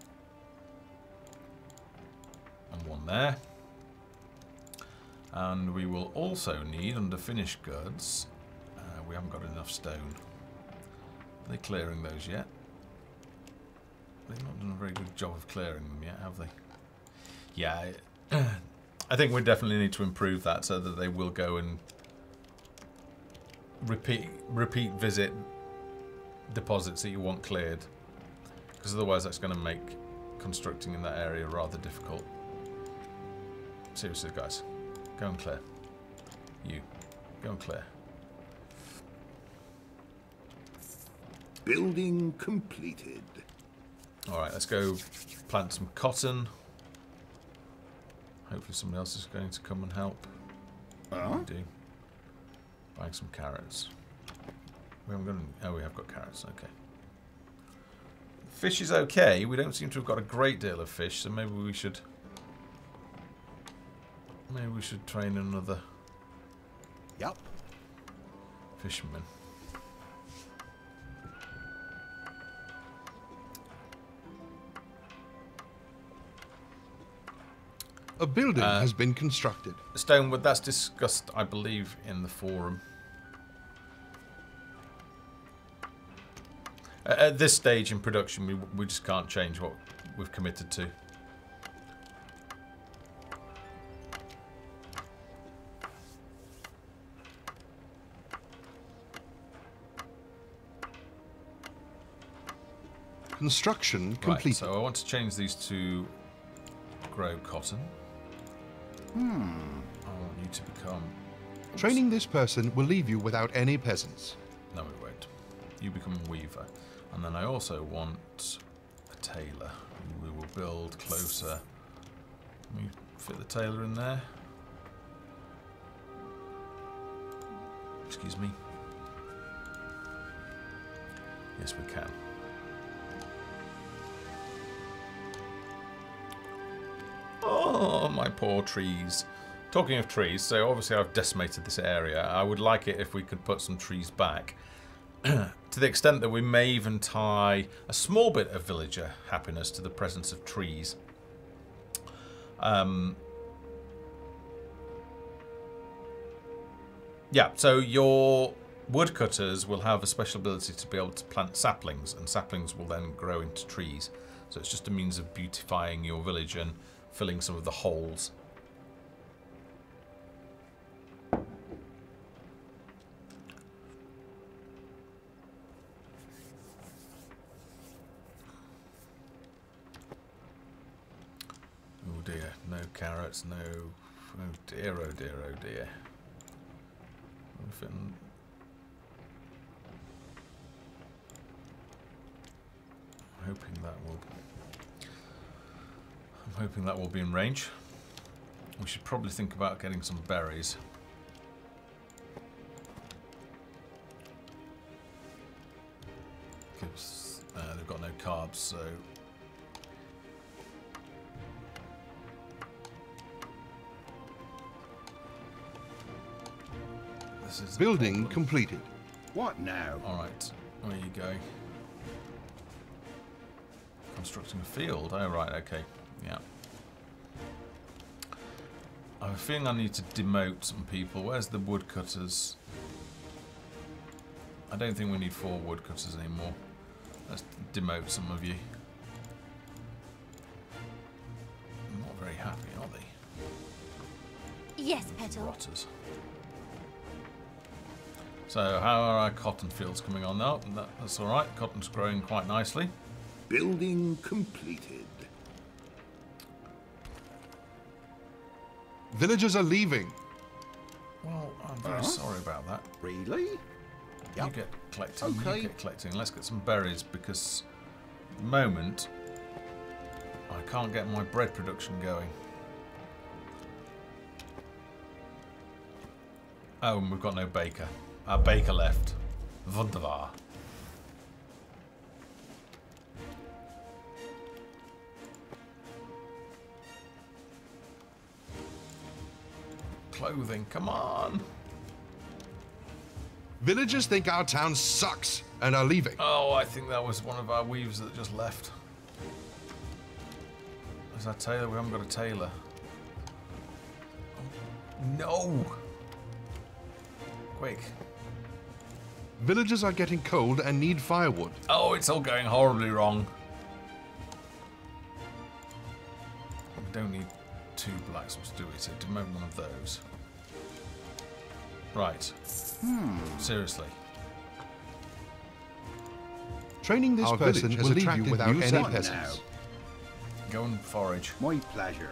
And one there. And we will also need, under finished goods, we haven't got enough stone. Are they clearing those yet? They've not done a very good job of clearing them yet, have they? Yeah, I think we definitely need to improve that so that they will go and repeat visit deposits that you want cleared. Because otherwise that's going to make constructing in that area rather difficult. Seriously, guys. Go and clear. You. Go and clear. Building completed. Alright, let's go plant some cotton. Hopefully somebody else is going to come and help. We do. Buying some carrots. We haven't got any, oh, we have got carrots, okay. Fish is okay. We don't seem to have got a great deal of fish, so maybe we should train another. Yep. Fishermen. A building has been constructed. Stonewood, that's discussed, I believe, in the forum. At this stage in production, we just can't change what we've committed to. Construction Right, completed. so I want to change these to grow cotton. I want you to become... Training this person will leave you without any peasants. No, it won't. You become a weaver. And then I also want a tailor. We will build closer. Can we fit the tailor in there? Excuse me. Yes, we can. Oh, my poor trees. Talking of trees, so obviously I've decimated this area. I would like it if we could put some trees back. To the extent that we may even tie a small bit of villager happiness to the presence of trees. Yeah, so your woodcutters will have a special ability to be able to plant saplings, and saplings will then grow into trees. So it's just a means of beautifying your village and filling some of the holes. Oh dear, no carrots, no... Oh dear, oh dear, oh dear. I'm hoping that will be in range. We should probably think about getting some berries. Because they've got no carbs, so... This is Building completed. What now? Alright, where are you going? Constructing a field. Oh, right, okay. Yeah. I have a feeling I need to demote some people. Where's the woodcutters? I don't think we need 4 woodcutters anymore. Let's demote some of you. I'm not very happy, are they? Yes, Petal. Rotters. So, how are our cotton fields coming on now? That's alright. Cotton's growing quite nicely. Building completed. Villagers are leaving. Well, I'm very sorry about that. Really? You get collecting, Okay. you get collecting. Let's get some berries because at the moment I can't get my bread production going. Oh, and we've got no baker. Our baker left. Wunderbar. Clothing, come on. Villagers think our town sucks and are leaving. Oh, I think that was one of our weaves that just left. Is that tailor? We haven't got a tailor. Oh, no! Quick. Villagers are getting cold and need firewood. Oh, it's all going horribly wrong. We don't need 2 blacksmiths, do we? So demote one of those. Right. Seriously. Training this person will leave you without any settlers. peasants. Go and forage. My pleasure.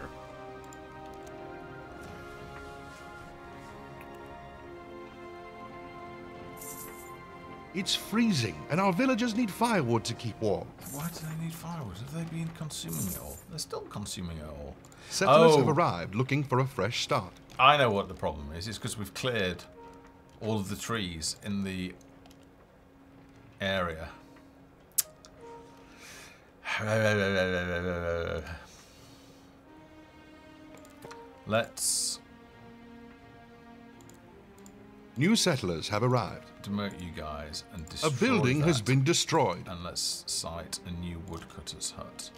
It's freezing, and our villagers need firewood to keep warm. Why do they need firewood? Have they been consuming it all? They're still consuming it all. Settlers Oh. have arrived looking for a fresh start. I know what the problem is. It's because we've cleared all of the trees in the area. New settlers have arrived. Demote you guys and destroy A building has that. been destroyed. And let's site a new woodcutter's hut.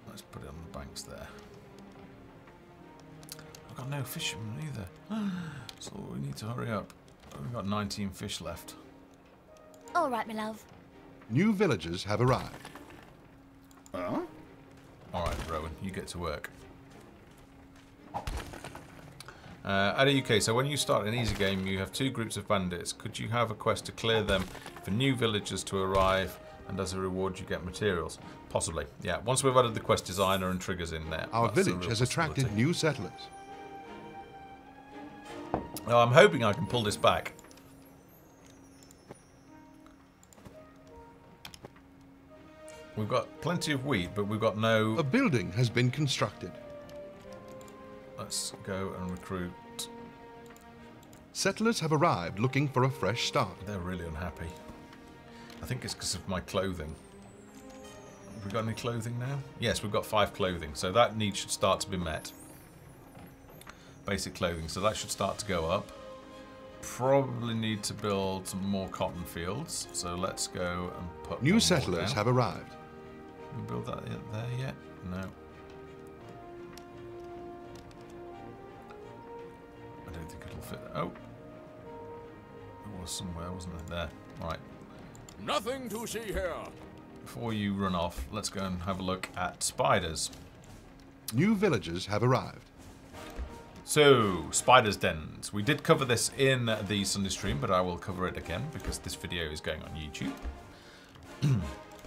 Let's put it on the banks there. I've got no fishermen either. So we need to hurry up. We've got 19 fish left. All right, my love. New villagers have arrived. Huh? Alright, Rowan, you get to work. At a UK, so when you start an easy game, you have 2 groups of bandits. Could you have a quest to clear them for new villagers to arrive, and as a reward you get materials? Possibly, yeah. Once we've added the quest designer and triggers in there. Our that's a village real has attracted possibility. new settlers. Oh, I'm hoping I can pull this back. We've got plenty of wheat, but we've got no... A building has been constructed. Let's go and recruit. Settlers have arrived looking for a fresh start. They're really unhappy. I think it's because of my clothing. Have we got any clothing now? Yes, we've got 5 clothing, so that need should start to be met. Basic clothing, so that should start to go up. Probably need to build some more cotton fields, so let's go and put New one settlers more down. have arrived. Can we build that there yet? No. I don't think it'll fit. Oh! It was somewhere, wasn't it? There. Right. Nothing to see here. Before you run off, let's go and have a look at spiders. New villagers have arrived. So, spiders' dens. We did cover this in the Sunday stream, but I will cover it again because this video is going on YouTube.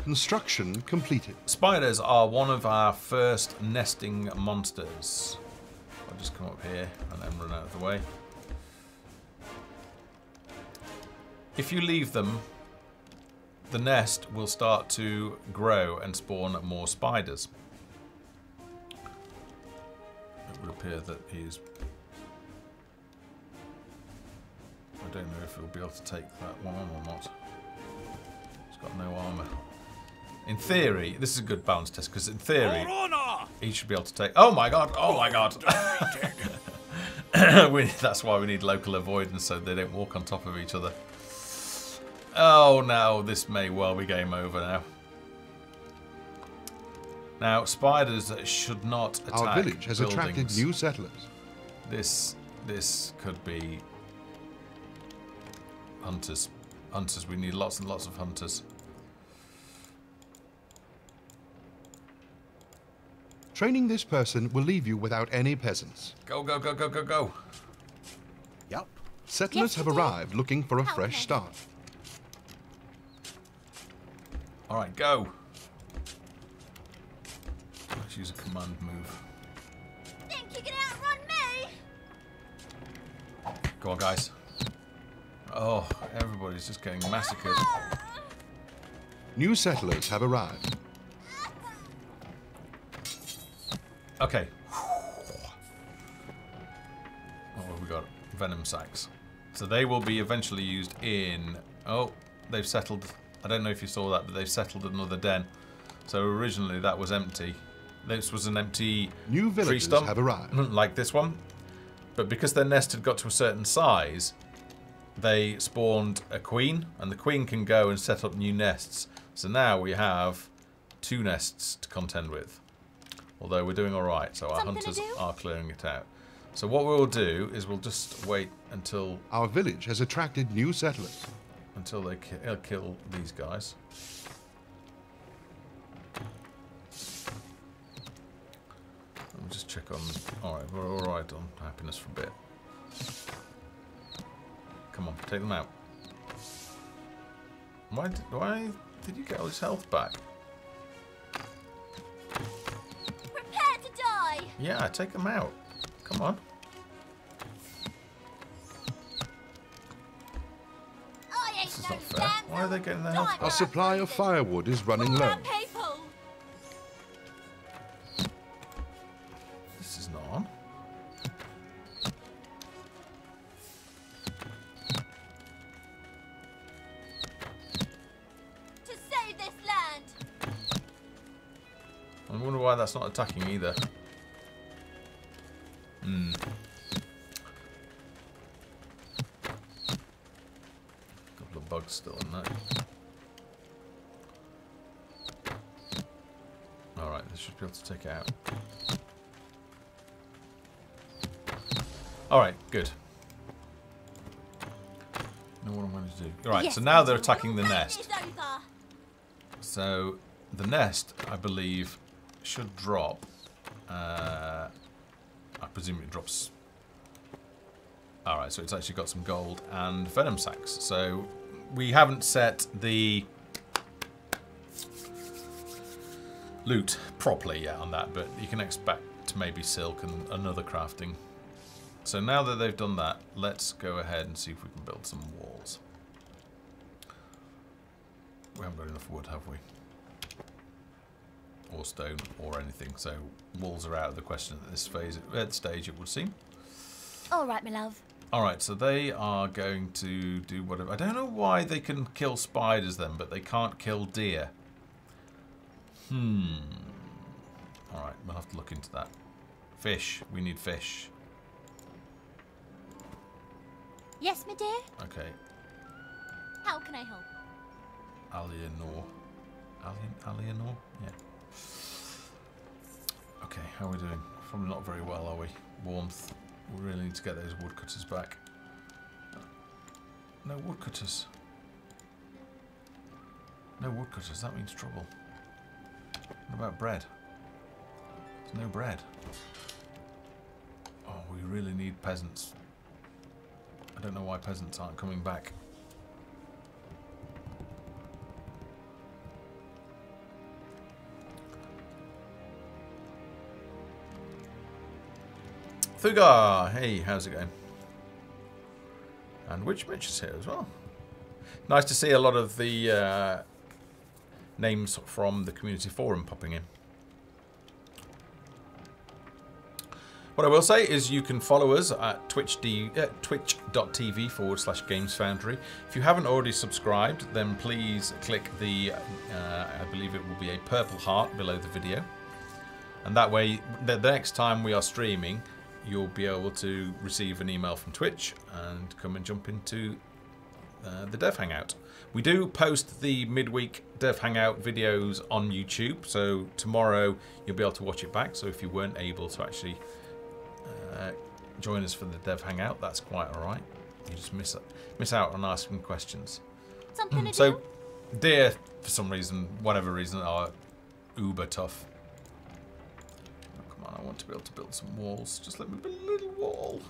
Construction completed. Spiders are one of our first nesting monsters. I'll just come up here and then run out of the way. If you leave them, the nest will start to grow and spawn more spiders. It would appear that he is... I don't know if he'll be able to take that one on or not. He's got no armour. In theory, this is a good balance test, because in theory, he should be able to take... Oh my god! Oh my god! That's why we need local avoidance, so they don't walk on top of each other. Oh no, this may well be game over now. Now, spiders should not attack Our village has buildings. attracted new settlers. This could be hunters. Hunters, we need lots and lots of hunters. Training this person will leave you without any peasants. Go, go, go, go, go, go. Yep. Settlers Yes, have you do. arrived looking for a How fresh can I start. Alright, go. Let's use a command move. Think you can outrun me? Go on, guys. Oh, everybody's just getting massacred. New settlers have arrived. Okay. What have we got? Venom sacs. So they will be eventually used in... Oh, they've settled... I don't know if you saw that, but they've settled another den. So originally that was empty. This was an empty New tree villagers stump, have arrived. like this one. But because their nest had got to a certain size, they spawned a queen, and the queen can go and set up new nests. So now we have 2 nests to contend with. Although we're doing alright, so our Something to hunters do? are clearing it out. So what we'll do is we'll just wait until Our village has attracted new settlers. they kill these guys. Let me just check on... Alright, we're alright on happiness for a bit. Come on, take them out. Why did you get all his health back? Prepare to die! Yeah, take them out. Come on. I ain't This is no not fair. Why are they getting their health Nightmare. Our supply of firewood is running All low. our people! This is not on. To save this land! I wonder why that's not attacking either. bugs still in there. Alright, this should be able to take it out. Alright, good. Know what I'm going to do. Alright, Yes, so now they're Petal. attacking the nest. It's over. So, the nest, I believe, should drop. I presume it drops. Alright, so it's actually got some gold and venom sacs. So, we haven't set the loot properly yet on that, but you can expect maybe silk and another crafting. So now that they've done that, let's go ahead and see if we can build some walls. We haven't got enough wood, have we? Or stone, or anything. So walls are out of the question at this stage, it would seem. All right, my love. Alright, so they are going to do whatever. I don't know why they can kill spiders then, but they can't kill deer. Alright, we'll have to look into that. Fish. We need fish. Yes, my dear. Okay. How can I help? Alienor. Alienor? Yeah. Okay, how are we doing? Probably not very well, are we? Warmth. We really need to get those woodcutters back. No woodcutters. No woodcutters, that means trouble. What about bread? There's no bread. Oh, we really need peasants. I don't know why peasants aren't coming back. Thugar! Hey, how's it going? And Witch Mitch is here as well. Nice to see a lot of the names from the community forum popping in. What I will say is you can follow us at twitch.tv/GamesFoundry. If you haven't already subscribed, then please click the, I believe it will be a purple heart below the video. And that way, the next time we are streaming, you'll be able to receive an email from Twitch and come and jump into the Dev Hangout. We do post the midweek Dev Hangout videos on YouTube, so tomorrow you'll be able to watch it back. So if you weren't able to actually join us for the Dev Hangout, that's quite alright. You just miss out on asking questions. Something to do? So, deer, for some reason, whatever reason, are uber tough. Oh, come on, I want to be able to build some walls. Just let me build a little wall.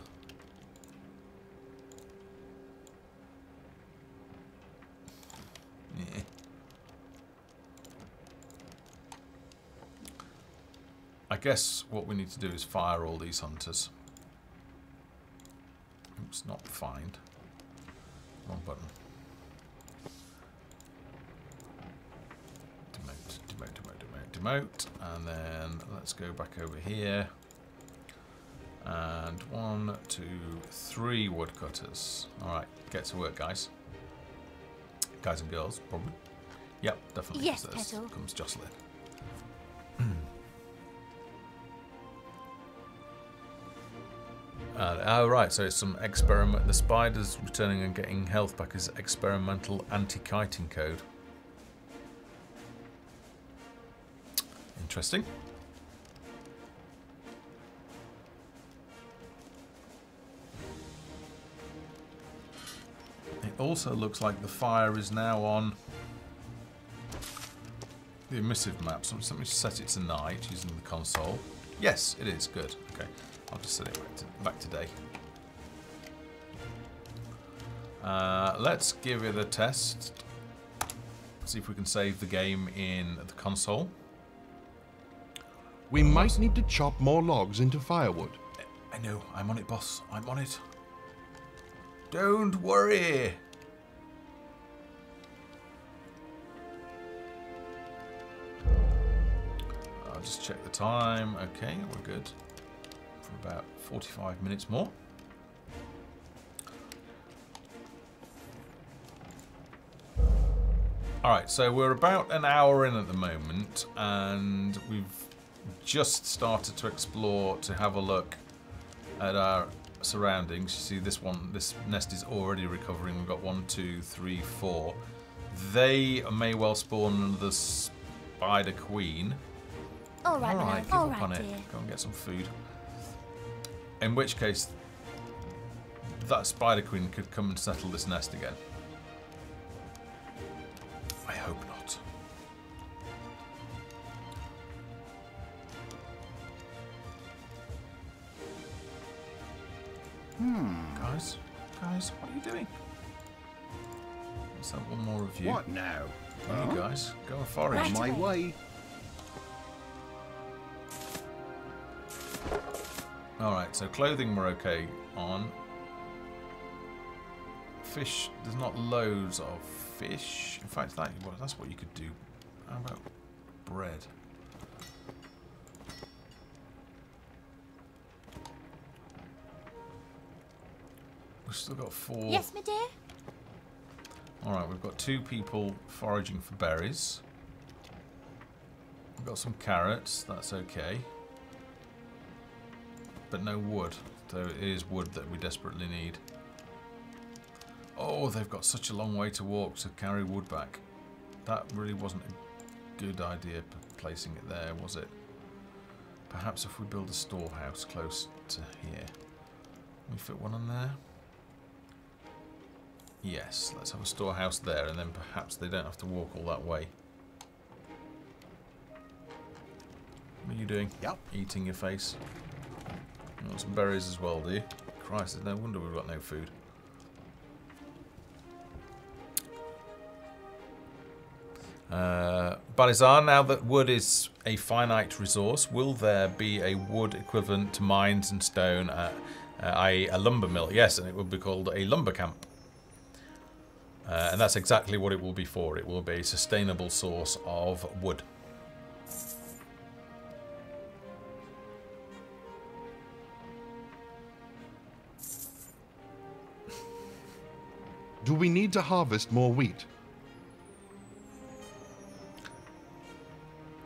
Yeah. I guess what we need to do is fire all these hunters. Oops, not find. Wrong button. Demote. And then let's go back over here. And 1, 2, 3 woodcutters. Alright, get to work, guys. Guys and girls, probably. Yep, definitely. Yes, Petal. Comes Jocelyn. Oh, right, so it's some experiment. The spiders returning and getting health back is experimental anti-kiting code. Interesting. It also looks like the fire is now on the emissive map. So let me set it to night using the console. Yes, it is. Good. Okay. I'll just set it back to day. Let's give it a test. See if we can save the game in the console. We might need to chop more logs into firewood. I know. I'm on it, boss. I'm on it. Don't worry. I'll just check the time. Okay, we're good. For about 45 minutes more. Alright, so we're about an hour in at the moment, and we've just started to explore, to have a look at our surroundings. You see this one, this nest is already recovering. We've got 1, 2, 3, 4. They may well spawn another spider queen. All right, my Alright, love. give All up on right, it. dear. Go and get some food. In which case, that spider queen could come and settle this nest again. I hope not. Guys, what are you doing? Let's have one more of you. What now? You guys, go and forage. Right. My way. Alright, so clothing we're okay on. Fish, there's not loads of fish. In fact, that's what you could do. How about bread? We've still got 4. Yes, my dear. Alright, we've got 2 people foraging for berries. We've got some carrots, that's okay. But no wood. So it is wood that we desperately need. Oh, they've got such a long way to walk to carry wood back. That really wasn't a good idea placing it there, was it? Perhaps if we build a storehouse close to here. Can we fit one on there? Yes, let's have a storehouse there, and then perhaps they don't have to walk all that way. What are you doing? Yep. Eating your face. You want some berries as well, do you? Christ, no wonder we've got no food. Balizar, now that wood is a finite resource, will there be a wood equivalent to mines and stone, i.e. a lumber mill? Yes, and it will be called a lumber camp. And that's exactly what it will be for. It will be a sustainable source of wood. Do we need to harvest more wheat?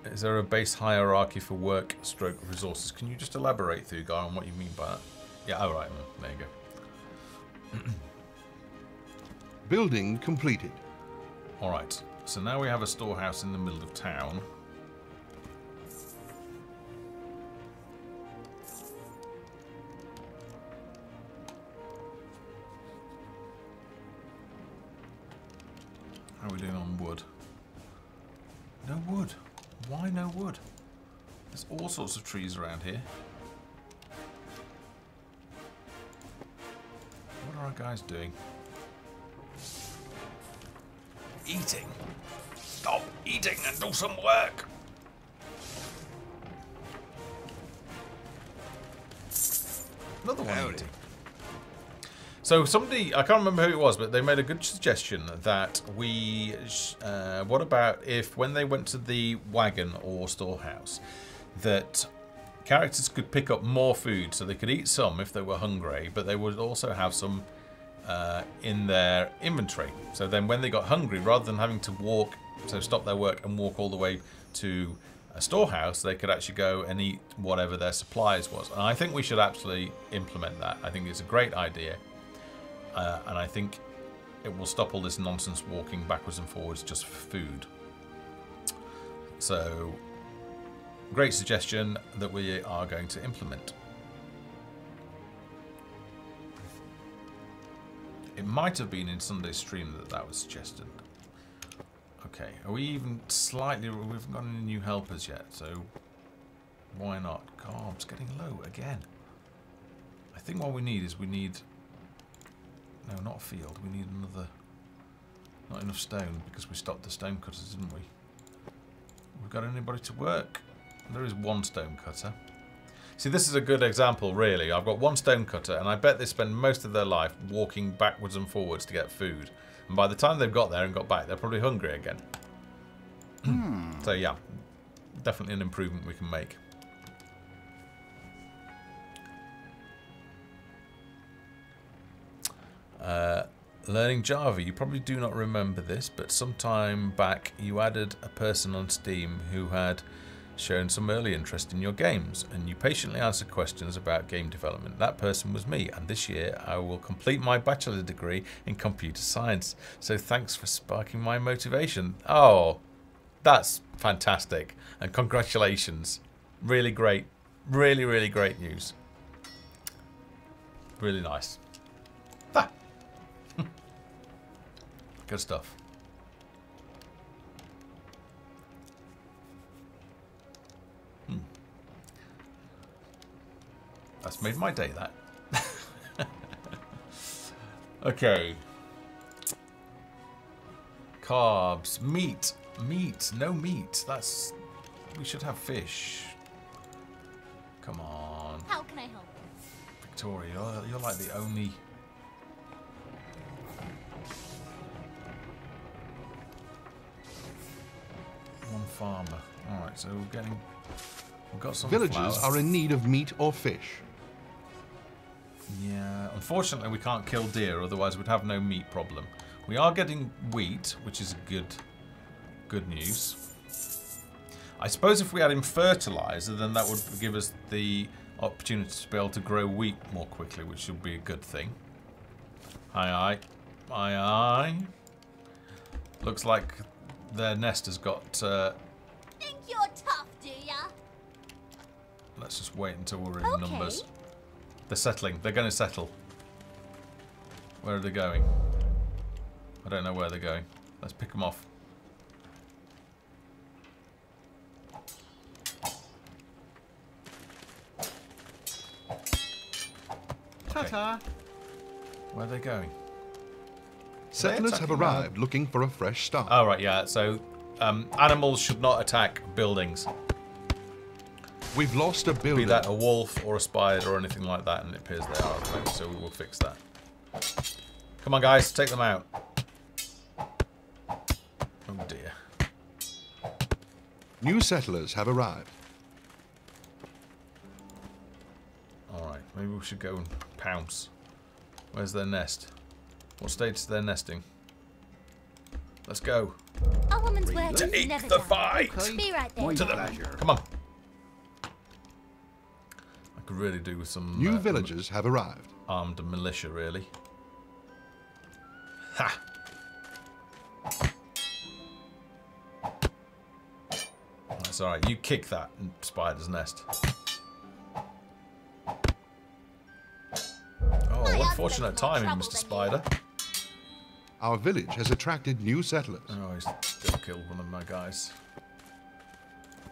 Is there a base hierarchy for work stroke resources? Can you just elaborate, Thugar, on what you mean by that? Yeah, alright, there you go. Building completed. Alright, so now we have a storehouse in the middle of town. How are we doing on wood? No wood. Why no wood? There's all sorts of trees around here. What are our guys doing? Eating. Stop eating and do some work. Another one eating. So somebody, I can't remember who it was, but they made a good suggestion that we, what about if when they went to the wagon or storehouse, that characters could pick up more food, so they could eat some if they were hungry, but they would also have some in their inventory. So then when they got hungry, rather than having to walk, so stop their work and walk all the way to a storehouse, they could actually go and eat whatever their supplies was. And I think we should absolutely implement that. I think it's a great idea. And I think it will stop all this nonsense walking backwards and forwards just for food. So, great suggestion that we are going to implement. It might have been in Sunday's stream that that was suggested. Okay, are we even slightly... We haven't got any new helpers yet, so why not? Carbs getting low again. I think what we need is we need... No, not a field. We need another... Not enough stone, because we stopped the stone cutters, didn't we? We've got anybody to work? There is one stone cutter. See, this is a good example, really. I've got one stone cutter, and I bet they spend most of their life walking backwards and forwards to get food. And by the time they've got there and got back, they're probably hungry again. So, yeah. Definitely an improvement we can make. Learning Java, you probably do not remember this, but sometime back you added a person on Steam who had shown some early interest in your games, and you patiently answered questions about game development. That person was me, and this year I will complete my bachelor degree in computer science. So thanks for sparking my motivation. Oh, that's fantastic, and congratulations. Really great, really, really great news. Really nice. Ah. Good stuff. That's made my day, that. Okay. Carbs. Meat. Meat. No meat. That's... We should have fish. Come on. How can I help? Victoria, you're like the only... one farmer. Alright, so we're getting... We've got some Villagers flowers. are in need of meat or fish. Yeah, unfortunately we can't kill deer, otherwise we'd have no meat problem. We are getting wheat, which is good news. I suppose if we had him fertilizer, then that would give us the opportunity to be able to grow wheat more quickly, which would be a good thing. Aye aye. Aye aye. Looks like their nest has got... Think you're tough, do ya? Let's just wait until we're in numbers. They're settling. They're going to settle. Where are they going? I don't know where they're going. Let's pick them off. Ta-ta. Where are they going? Settlers have arrived looking for a fresh start. Oh, right, yeah. So, animals should not attack buildings. We've lost a building. Be that a wolf or a spider or anything like that, and it appears they are at the moment, so we will fix that. Come on, guys, take them out. Oh, dear. New settlers have arrived. Alright, maybe we should go and pounce. Where's their nest? What stage is their nesting? Let's go. A woman's work is Take never the done. fight! Okay. Be right there. My To the pleasure. Come on. I could really do with some New villagers have arrived. armed militia, really. Ha! That's alright. You kick that spider's nest. Oh, what fortunate timing, Mr. Spider. Our village has attracted new settlers. Oh, he's still killed one of my guys.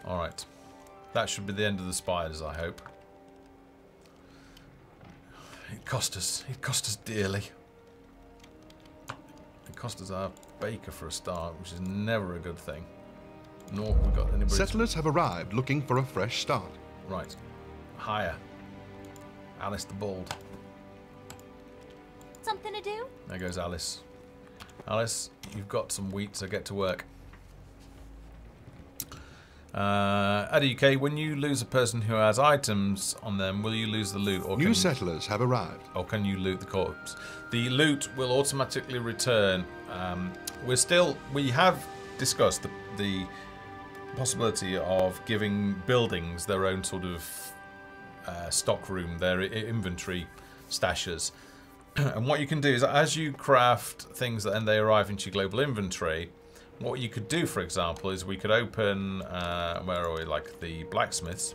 Alright. That should be the end of the spiders, I hope. It cost us dearly. It cost us our baker for a start, which is never a good thing. Nor have we got anybody... Settlers have arrived looking for a fresh start. Right. Higher. Alice the Bald. Something to do? There goes Alice. Alice, you've got some wheat, so get to work. Addy UK, when you lose a person who has items on them, will you lose the loot? Or New settlers have arrived. Or can you loot the corpse? The loot will automatically return. We have discussed the possibility of giving buildings their own sort of stock room, their inventory stashes. And what you can do is, as you craft things and they arrive into your global inventory, what you could do, for example, is we could open, where are we, like the blacksmiths,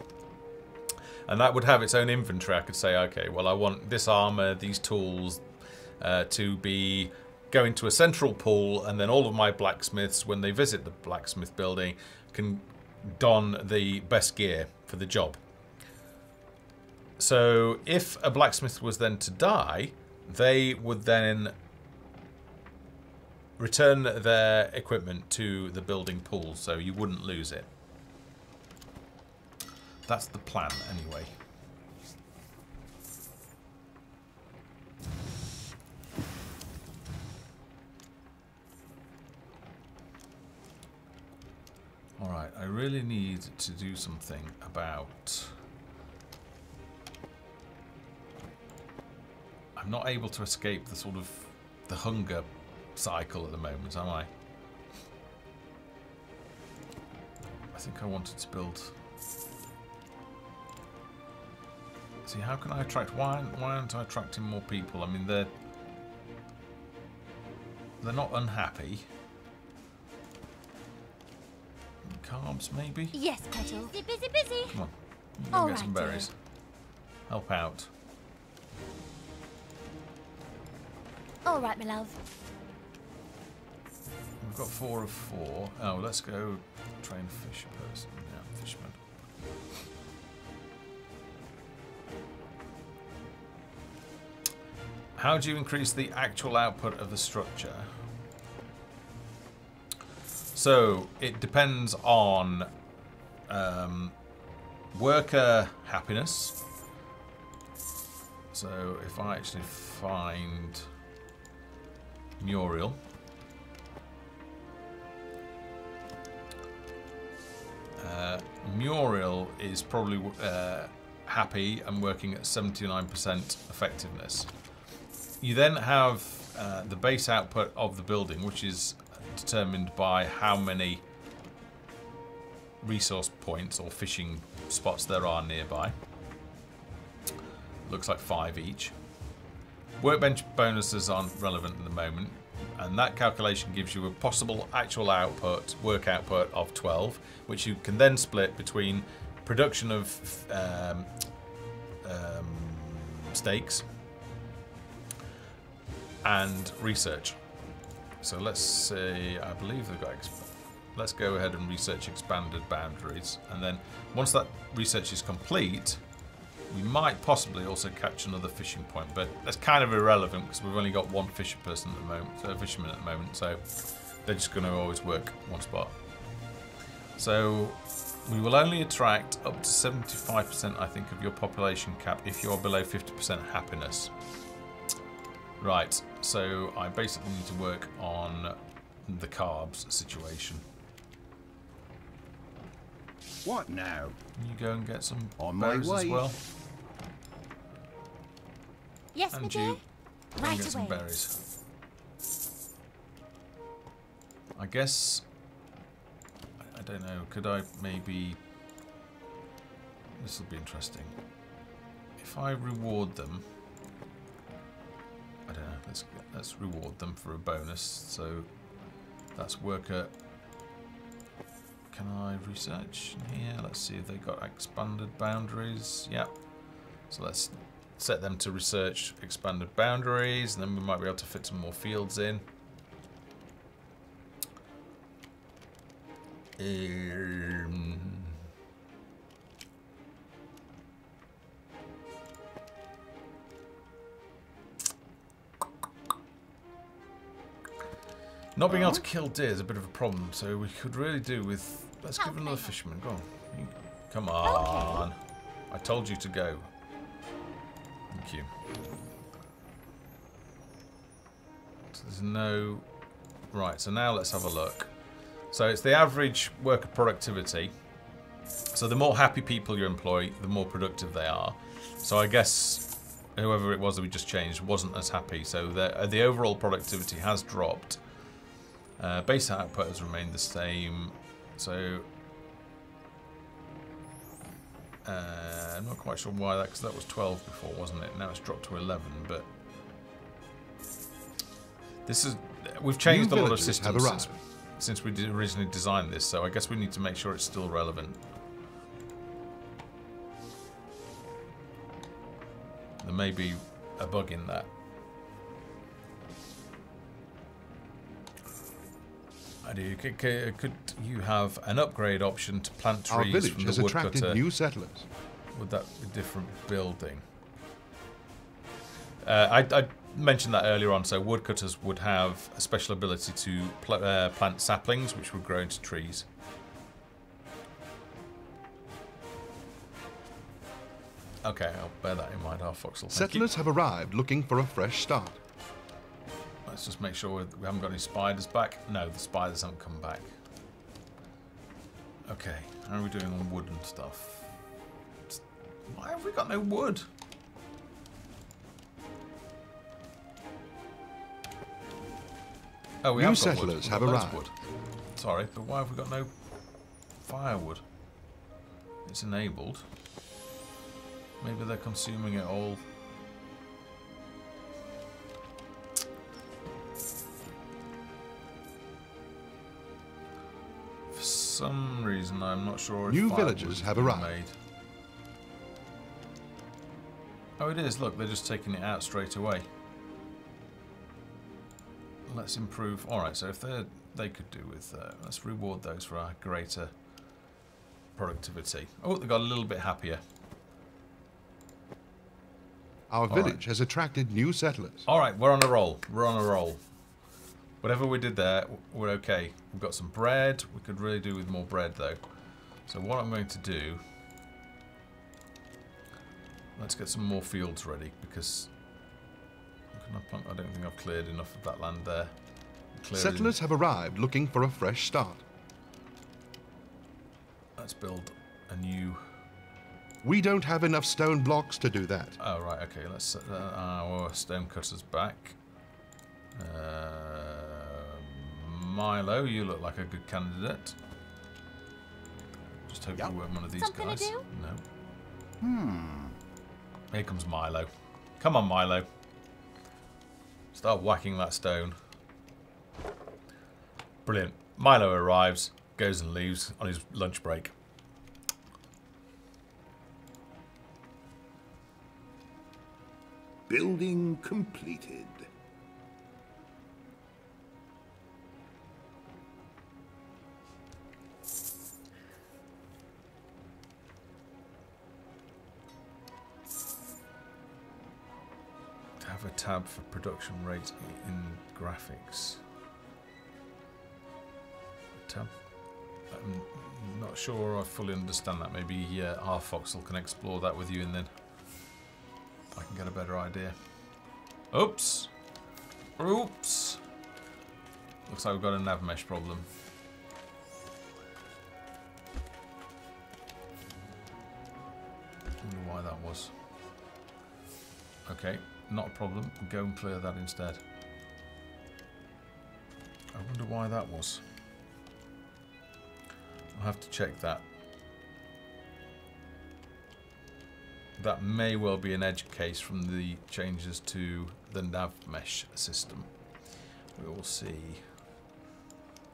and that would have its own inventory. I could say, okay, well, I want this armor, these tools to be going to a central pool, and then all of my blacksmiths, when they visit the blacksmith building, can don the best gear for the job. So if a blacksmith was then to die, they would then return their equipment to the building pool, so you wouldn't lose it. That's the plan, anyway. Alright, I really need to do something about... I'm not able to escape the sort of the hunger cycle at the moment, am I? I think I wanted to build... See, how can I attract... Why aren't I attracting more people? I mean, they're not unhappy. Carbs, maybe? Yes, Petal. Busy, busy, busy. Come on. You go All get right, some berries. Help out. All right, my love. We've got 4 of 4. Oh, let's go train a fish person. Yeah, fishman. How do you increase the actual output of the structure? So, it depends on worker happiness. So, if I actually find Muriel. Muriel is probably happy and working at 79% effectiveness. You then have the base output of the building, which is determined by how many resource points or fishing spots there are nearby. Looks like 5 each. Workbench bonuses aren't relevant at the moment, and that calculation gives you a possible actual output, work output of 12, which you can then split between production of steaks and research. So let's say, I believe they've got, let's go ahead and research expanded boundaries, and then once that research is complete, we might possibly also catch another fishing point, but that's kind of irrelevant because we've only got 1 fisherman at the moment, so they're just going to always work one spot. So we will only attract up to 75%, I think, of your population cap if you're below 50% happiness. Right, so I basically need to work on the carbs situation. What now? You go and get some On my berries as way. well. Yes, my And dear. you go and Right get some away. berries. I guess, I don't know, could I maybe, this will be interesting. If I reward them, I don't know, let's reward them for a bonus. So that's worker. Can I research in here? Let's see if they got expanded boundaries. Yep. So let's set them to research expanded boundaries, and then we might be able to fit some more fields in. Not being able to kill deer is a bit of a problem, so we could really do with... Let's give another fisherman. Go on. Come on. I told you to go. Thank you. So there's no... Right, so now let's have a look. So it's the average worker productivity. So the more happy people you employ, the more productive they are. So I guess whoever it was that we just changed wasn't as happy. So the overall productivity has dropped. Base output has remained the same. So I'm not quite sure why that, because that was 12 before, wasn't it? Now it's dropped to 11. But this is, we've changed a lot of systems since we originally designed this. So I guess we need to make sure it's still relevant. There may be a bug in that. Could you have an upgrade option to plant trees? Our village from has the attracted woodcutter? new settlers. Would that be a different building? I mentioned that earlier on. So woodcutters would have a special ability to plant saplings, which would grow into trees. Okay, I'll bear that in mind. Our Foxel. Settlers have arrived looking for a fresh start. Let's just make sure we haven't got any spiders back. No, the spiders haven't come back. Okay, how are we doing on wood and stuff? Why have we got no wood? Oh, we New have got wood. settlers We've have got loads of arrived. wood. Sorry, but why have we got no firewood. It's enabled. Maybe they're consuming it all. For some reason, I'm not sure if New firewood villagers is have being arrived. made. Oh, it is. Look, they're just taking it out straight away. Let's improve. All right, so if they could do with, let's reward those for our greater productivity. Oh, they got a little bit happier. Our village has attracted new settlers. All right, we're on a roll. We're on a roll. Whatever we did there, we're okay. We've got some bread. We could really do with more bread, though. So what I'm going to do, let's get some more fields ready, because I don't think I've cleared enough of that land there. Settlers have arrived looking for a fresh start. Let's build a new... We don't have enough stone blocks to do that. Oh, right, okay. Let's set our stone cutters back. Milo, you look like a good candidate. Just hope you weren't one of these Something guys. to do? No. Here comes Milo. Come on, Milo. Start whacking that stone. Brilliant. Milo arrives, goes and leaves on his lunch break. Building completed. Have a tab for production rate in graphics. Tab. I'm not sure I fully understand that. Maybe Rfoxel can explore that with you, and then I can get a better idea. Oops. Oops. Looks like we've got a nav mesh problem. I wonder why that was. Okay. Not a problem. Go and clear that instead. I wonder why that was. I'll have to check that. That may well be an edge case from the changes to the nav mesh system. We will see.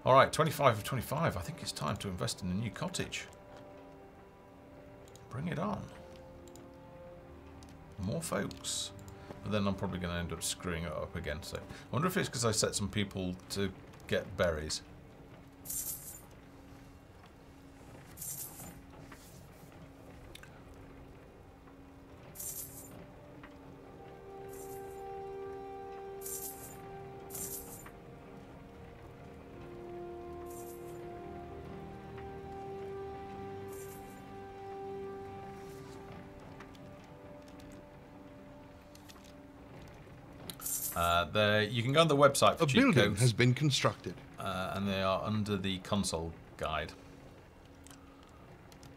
Alright, 25 of 25. I think it's time to invest in a new cottage. Bring it on. More folks. But then I'm probably going to end up screwing it up again. So I wonder if it's because I set some people to get berries. You can go on the website for A cheat building codes, has been constructed. and they are under the console guide.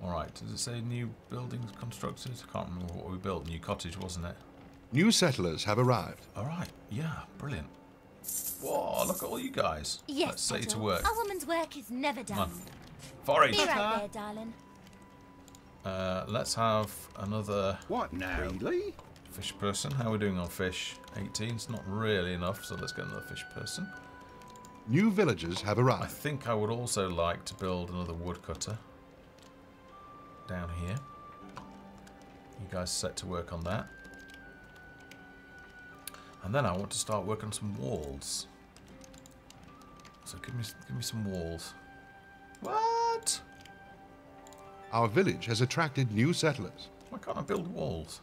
Alright, does it say new buildings constructed? I can't remember what we built. New cottage, wasn't it? New settlers have arrived. Alright, yeah, brilliant. Whoa, look at all you guys. Yes, Let's set you to Petal. work. A woman's work is never Come on. done. Forage! Be right there, darling. Let's have another What now? Really? fish person. How are we doing on fish? 18. It's not really enough, so let's get another fish person. New villagers have I arrived. think I would also like to build another woodcutter down here. You guys set to work on that. And then I want to start working on some walls. So give me some walls. What? Our village has attracted new settlers. Why can't I build walls?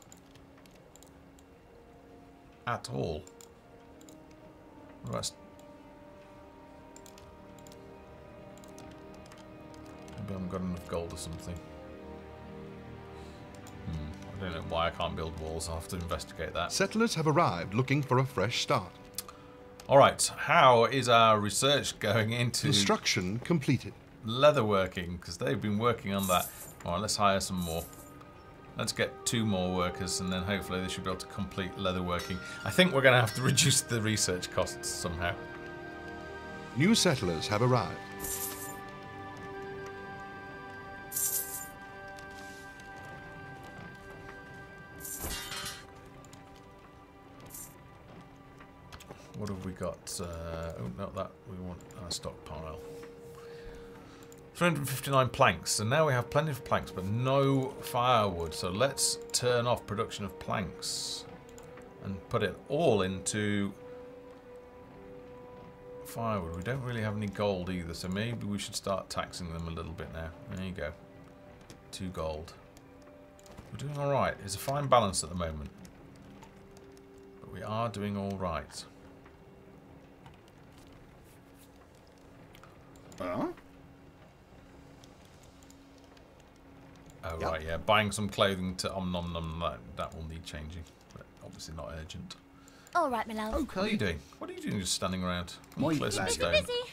At all. What about maybe I haven't got enough gold or something. I don't know why I can't build walls. I'll have to investigate that. Settlers have arrived looking for a fresh start. Alright, how is our research going into Construction completed. leatherworking? Because they've been working on that. Alright, let's hire some more. Let's get 2 more workers, and then hopefully they should be able to complete leatherworking. I think we're going to have to reduce the research costs somehow. New settlers have arrived. What have we got? Oh, not that. We want our stockpile. 359 planks. So now we have plenty of planks, but no firewood. So let's turn off production of planks and put it all into firewood. We don't really have any gold either, so maybe we should start taxing them a little bit now. There you go. 2 gold. We're doing alright. It's a fine balance at the moment. But we are doing alright. Huh? Oh, right, yeah. Buying some clothing to nom nom, that will need changing. But obviously not urgent. All right, my love. What are you doing? What are you doing just standing around? My Close some pleasure. stone. Busy.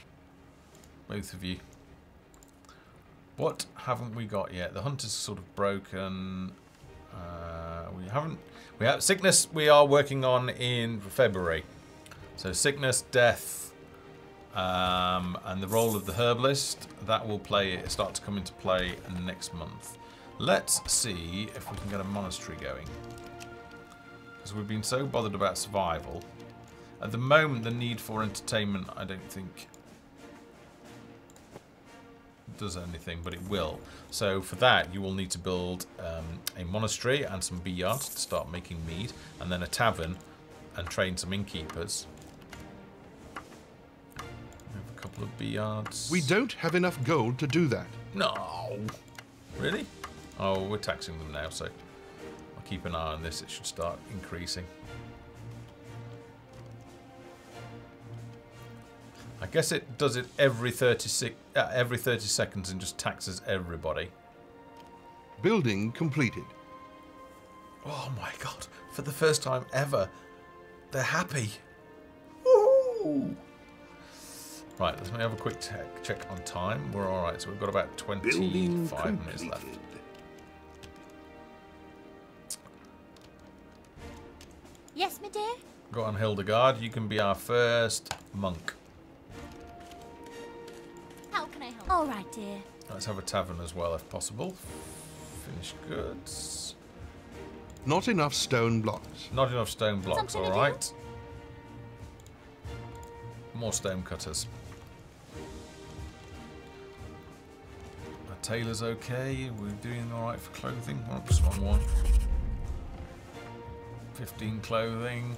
Both of you. What haven't we got yet? The hunt is sort of broken. We have sickness we are working on in February. So sickness, death, and the role of the herbalist, that will start to come into play next month. Let's see if we can get a monastery going. Because we've been so bothered about survival. At the moment, the need for entertainment, I don't think does anything, but it will. So for that, you will need to build a monastery and some bee yards to start making mead, and then a tavern and train some innkeepers. We have a couple of bee yards. We don't have enough gold to do that. No, really? Oh, we're taxing them now, so I'll keep an eye on this. It should start increasing. I guess it does it every 30 seconds and just taxes everybody. Building completed. Oh my god, for the first time ever, they're happy. Woo! Right, let's have a quick check on time. We're alright, so we've got about 25 minutes left. Yes, my dear? Go on, Hildegard, you can be our first monk. How can I help? All right, dear. Let's have a tavern as well, if possible. Finished goods. Not enough stone blocks. Not enough stone blocks, Something to alright. More stone cutters. Our tailor's okay. We're doing alright for clothing. Oops, wrong one. 15 clothing.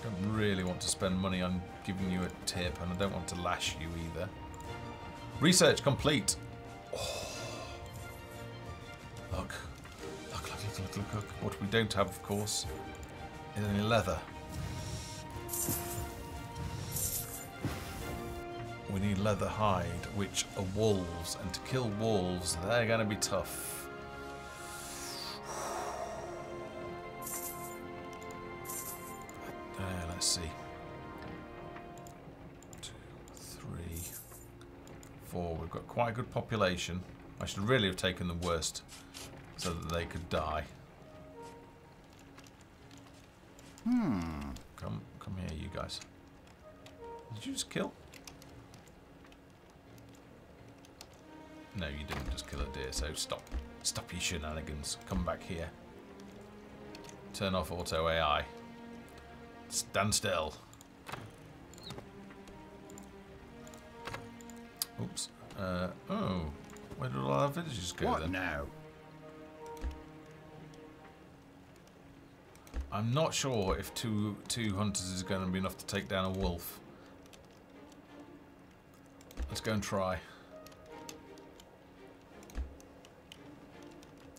Don't really want to spend money on giving you a tip, and I don't want to lash you either. Research complete. Oh. Look. Look. What we don't have, of course, is any leather. We need leather hide, which are wolves, and to kill wolves, they're going to be tough. Let's see. 2, 3, 4. We've got quite a good population. I should really have taken the worst so that they could die. Come here, you guys. Did you just kill? No, you didn't just kill a deer, so stop. Stop your shenanigans. Come back here. Turn off auto AI. Stand still. Oops. Oh. Where did all our villagers go What then? now? I'm not sure if two hunters is going to be enough to take down a wolf. Let's go and try.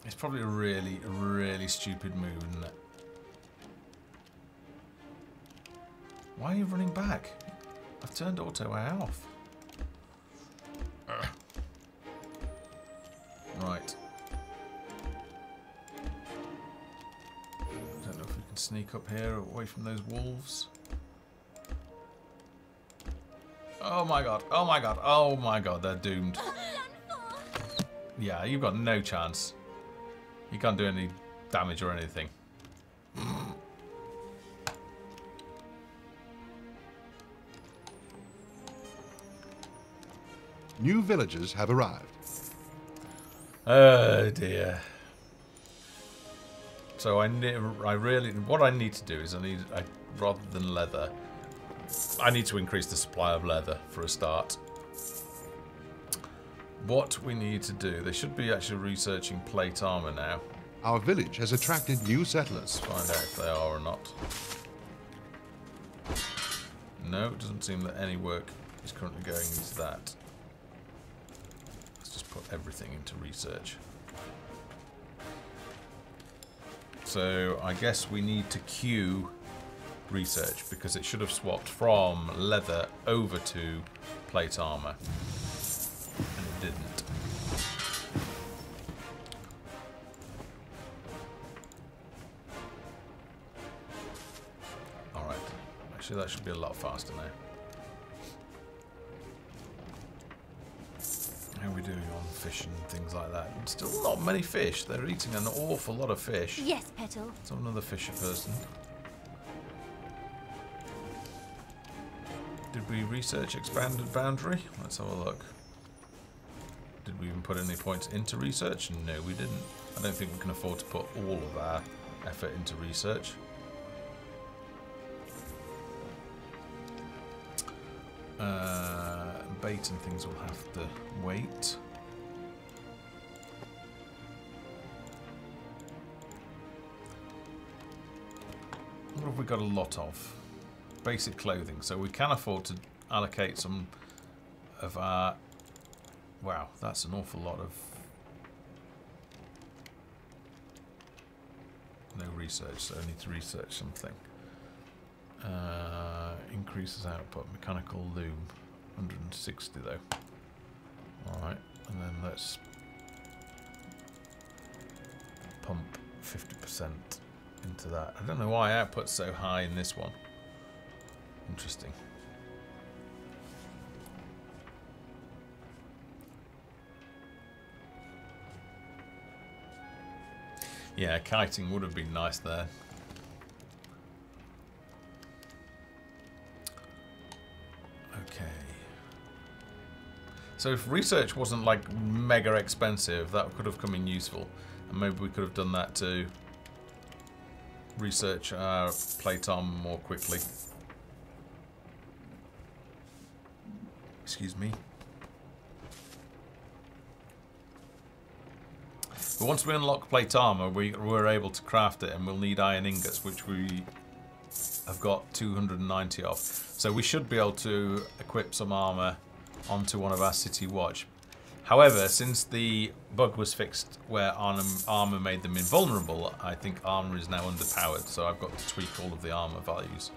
It's probably a really, really stupid move, isn't it? Why are you running back? I've turned auto off. Right. I don't know if we can sneak up here away from those wolves. Oh my god, oh my god, oh my god, they're doomed. Yeah, you've got no chance. You can't do any damage or anything. New villagers have arrived. Oh dear. So what I need to do is rather than leather, I need to increase the supply of leather for a start. What we need to do, they should be actually researching plate armor now. Our village has attracted new Let's settlers. find out if they are or not. No, it doesn't seem that any work is currently going into that. Let's just put everything into research. So I guess we need to queue research because it should have swapped from leather over to plate armor. And it didn't. Alright. Actually, that should be a lot faster now. How are we doing on fish and things like that? Still not many fish. They're eating an awful lot of fish. Yes, Petal. Let's have another fisher person. Did we research expanded boundary? Let's have a look. Did we even put any points into research? No, we didn't. I don't think we can afford to put all of our effort into research. Bait and things will have to wait. What have we got a lot of? Basic clothing. So we can afford to allocate some of our... Wow, that's an awful lot of... No research, so I need to research something. Increases output, mechanical loom. 160 though. Alright, and then let's pump 50% into that. I don't know why output's so high in this one. Interesting. Yeah, kiting would have been nice there. Okay. So if research wasn't like mega expensive, that could have come in useful. And maybe we could have done that to research our plate armor more quickly. Excuse me. But once we unlock plate armor, we're able to craft it, and we'll need iron ingots, which we have got 290 of. So we should be able to equip some armor onto one of our city watch. However, since the bug was fixed where armor made them invulnerable, I think armor is now underpowered, so I've got to tweak all of the armor values.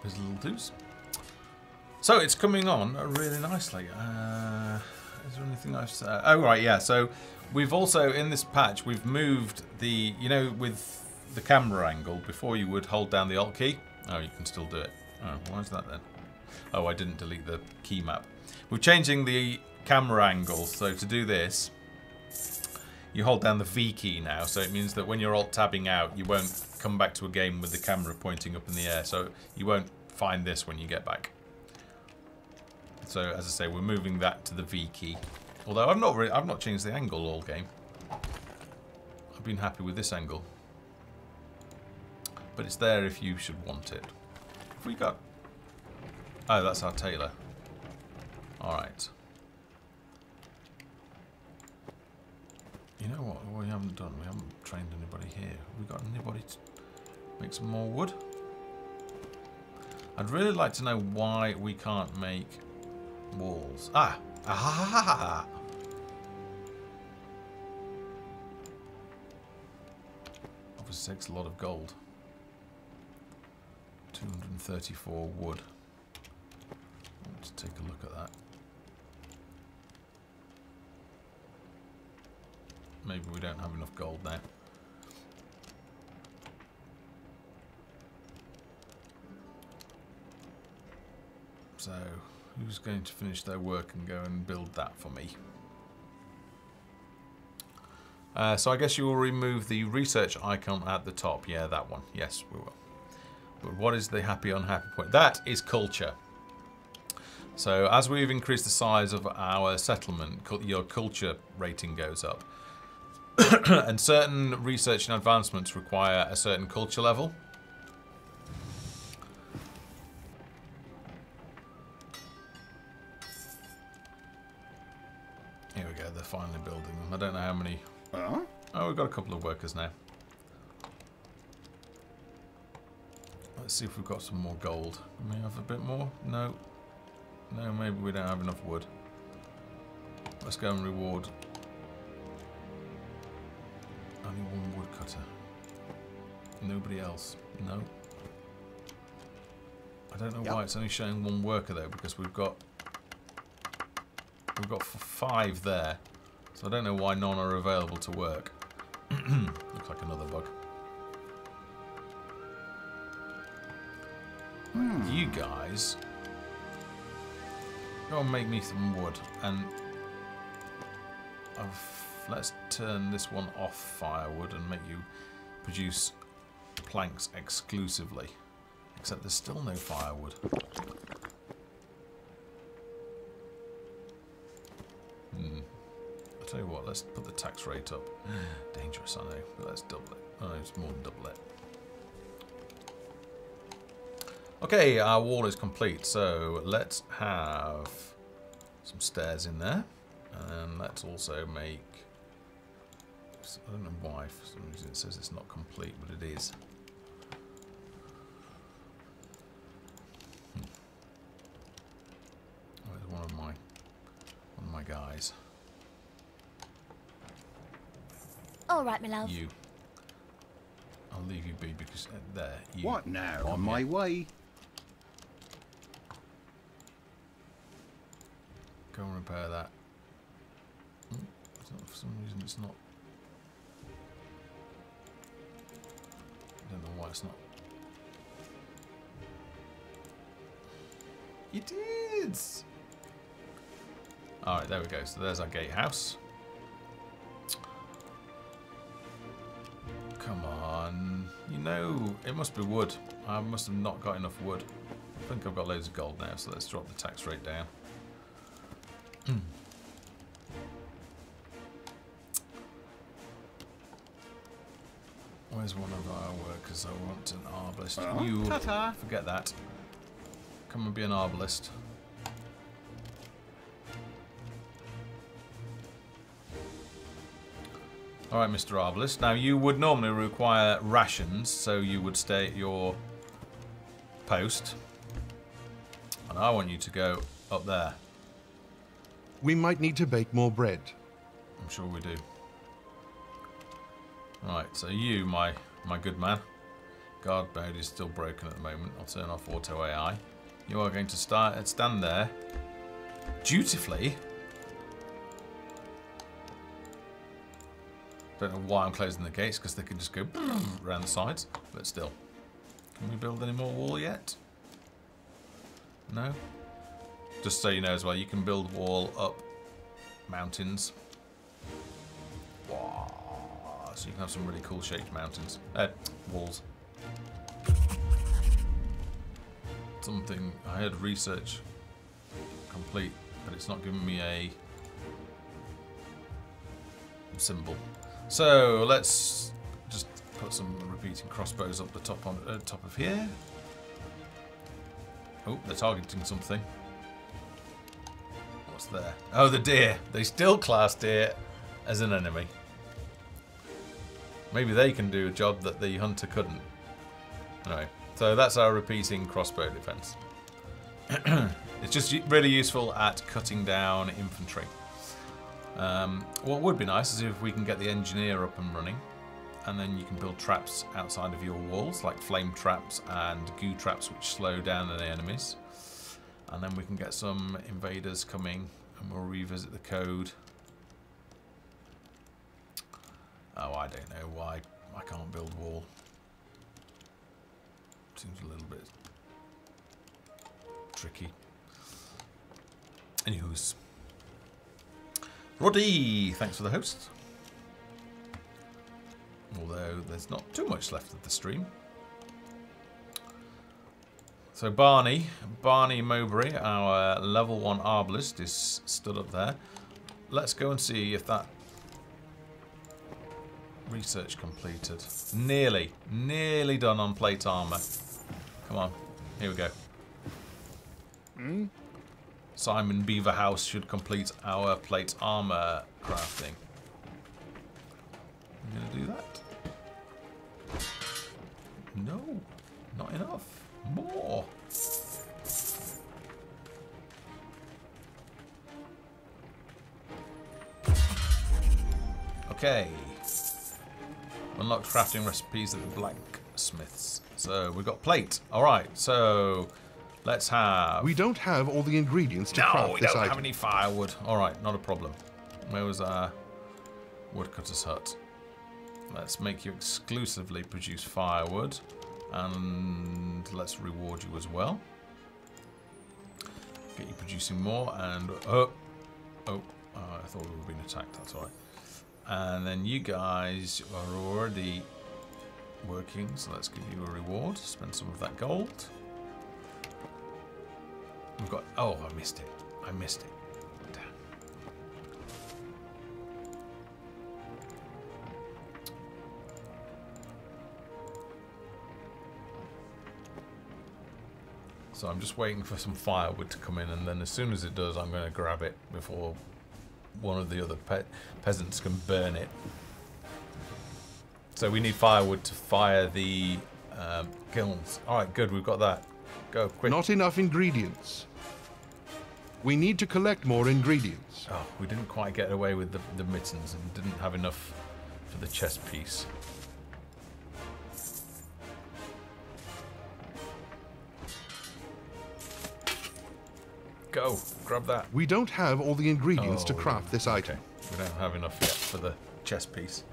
Busy little dudes. So it's coming on really nicely. Is there anything I've said? Oh right, yeah. So we've also in this patch we've moved the, you know, with the camera angle. Before you would hold down the Alt key. Oh, you can still do it. Oh, why is that then? Oh, I didn't delete the key map. We're changing the camera angle. So to do this, you hold down the V key now. So it means that when you're Alt tabbing out, you won't come back to a game with the camera pointing up in the air. So you won't find this when you get back. So as I say, we're moving that to the V key. Although I've not changed the angle all game. I've been happy with this angle. But it's there if you should want it. Have we got... Oh, that's our tailor. Alright. You know what we haven't done? We haven't trained anybody here. Have we got anybody to make some more wood? I'd really like to know why we can't make walls. Ah! Ah! Obviously takes a lot of gold. 234 wood. Let's take a look at that. Maybe we don't have enough gold now. So, who's going to finish their work and go and build that for me? So I guess you will remove the research icon at the top. Yeah, that one. Yes, we will. But what is the happy unhappy point? That is culture. So as we've increased the size of our settlement, your culture rating goes up. And certain research and advancements require a certain culture level. Here we go, they're finally building them. I don't know how many... Oh, we've got a couple of workers now. Let's see if we've got some more gold. Can we have a bit more? No. No, maybe we don't have enough wood. Let's go and reward... Only one woodcutter. Nobody else. No. I don't know why it's only showing one worker though, because we've got 5 there. So I don't know why none are available to work. Looks like another bug. You guys go and make me some wood, and let's turn this one off firewood and make you produce planks exclusively. Except there's still no firewood. I'll tell you what, let's put the tax rate up. Dangerous, I know, but let's double it. Oh, it's more than double it. Okay, our wall is complete, so let's have some stairs in there. And let's also make... I don't know why, for some reason it says it's not complete, but it is. Where's one of my guys? All right, my love. You. I'll leave you be because there. You. What now? On my way. Go and repair that. For some reason it's not. I don't know why it's not. It is! Alright, there we go. So there's our gatehouse. Come on. You know, it must be wood. I must have not got enough wood. I think I've got loads of gold now, so let's drop the tax rate down. Where's one of our workers? I want an arbalist. You forget that. Come and be an arbalist. Alright, Mr. Arbalist. Now, you would normally require rations, so you would stay at your post. And I want you to go up there. We might need to bake more bread. I'm sure we do. Right, so you, my good man. Guard mode is still broken at the moment. I'll turn off auto AI. You are going to stand there dutifully. Don't know why I'm closing the gates, because they can just go around the sides. But still. Can we build any more wall yet? No? Just so you know as well, you can build wall up mountains. Wow. So you can have some really cool shaped mountains. Walls. Something, I had research complete, but it's not giving me a symbol. So let's just put some repeating crossbows up the top on top of here. Oh, they're targeting something. What's there? Oh, the deer. They still class deer as an enemy. Maybe they can do a job that the hunter couldn't. Anyway, so that's our repeating crossbow defense. It's just really useful at cutting down infantry. What would be nice is if we can get the engineer up and running, and then you can build traps outside of your walls, like flame traps and goo traps, which slow down the enemies. And then we can get some invaders coming, and we'll revisit the code. Oh, I don't know why I can't build wall. Seems a little bit tricky. Anywho's. Roddy, thanks for the host. Although there's not too much left of the stream. So Barney Mowbray, our level 1 arbalist, is stood up there. Let's go and see if that research completed. Nearly done on plate armor. Come on, here we go. Simon Beaverhouse should complete our plate armor crafting. I'm gonna do that. No, not enough. More. Okay. Unlocked crafting recipes at the blacksmiths. So we've got plate. Alright, so let's have... We don't have all the ingredients to craft we this don't item. have any firewood. Alright, not a problem. Where was our woodcutter's hut? Let's make you exclusively produce firewood. And let's reward you as well. Get you producing more and... I thought we were being attacked. That's alright. And then you guys are already working, so let's give you a reward. Spend some of that gold. We've got... Oh, I missed it. I missed it. Damn. So I'm just waiting for some firewood to come in, and then as soon as it does, I'm going to grab it before one of the other peasants can burn it. So we need firewood to fire the kilns. Alright, good, we've got that. Go, quick. Not enough ingredients. We need to collect more ingredients. Oh, we didn't quite get away with the mittens and didn't have enough for the chest piece. Go, grab that. We don't have all the ingredients to craft this item. We don't have enough yet for the chest piece.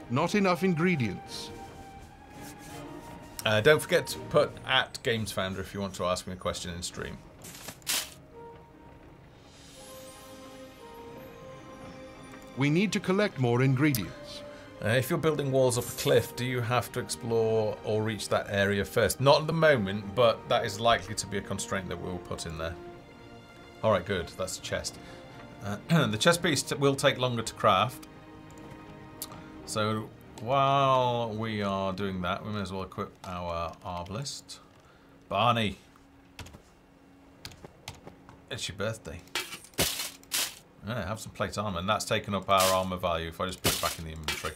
Not enough ingredients. Don't forget to put @GamesFounder if you want to ask me a question in stream. We need to collect more ingredients. If you're building walls up a cliff, do you have to explore or reach that area first? Not at the moment, but that is likely to be a constraint that we'll put in there. Alright, good. That's the chest. The chest piece will take longer to craft. So while we are doing that, we may as well equip our arbalist. Barney. It's your birthday. Yeah, have some plate armor, and that's taken up our armor value if I just put it back in the inventory.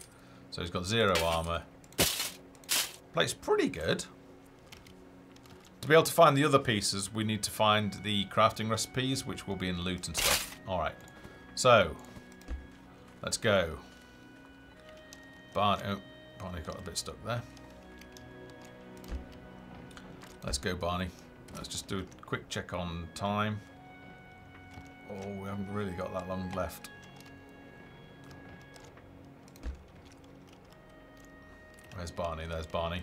So he's got 0 armor. Plate's pretty good. To be able to find the other pieces, we need to find the crafting recipes, which will be in loot and stuff. Alright. So, let's go. Barney got a bit stuck there. Let's go, Barney. Let's just do a quick check on time. Oh, we haven't really got that long left. Where's Barney? There's Barney.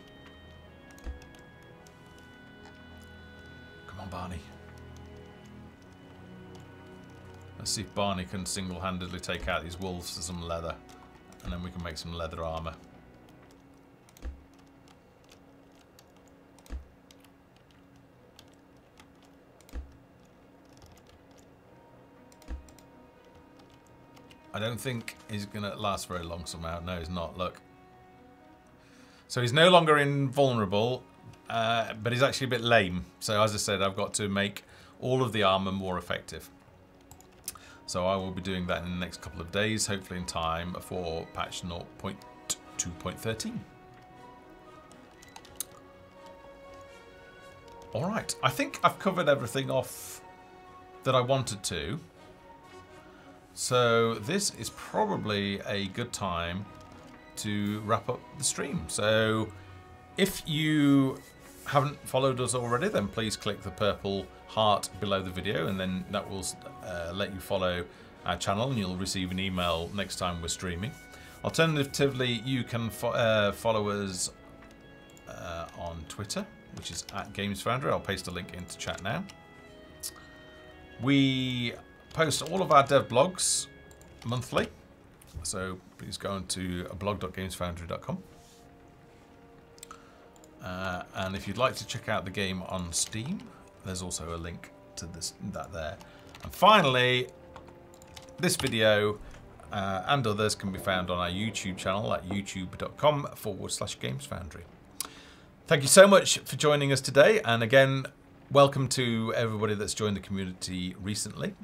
Come on, Barney. Let's see if Barney can single-handedly take out these wolves for some leather. And then we can make some leather armor. I don't think he's going to last very long somehow. No, he's not. Look. So he's no longer invulnerable, but he's actually a bit lame. So as I said, I've got to make all of the armor more effective. So I will be doing that in the next couple of days, hopefully in time for patch 0.2.13. Alright, I think I've covered everything off that I wanted to. So this is probably a good time to wrap up the stream. So if you haven't followed us already, then please click the purple heart below the video, and then that will let you follow our channel, and you'll receive an email next time we're streaming. Alternatively, you can follow us on Twitter, which is @GamesFounder. I'll paste a link into chat now. We post all of our dev blogs monthly, so please go on to blog.gamesfoundry.com. And if you'd like to check out the game on Steam, there's also a link to that there. And finally, this video and others can be found on our YouTube channel at youtube.com/gamesfoundry. Thank you so much for joining us today, and again, welcome to everybody that's joined the community recently.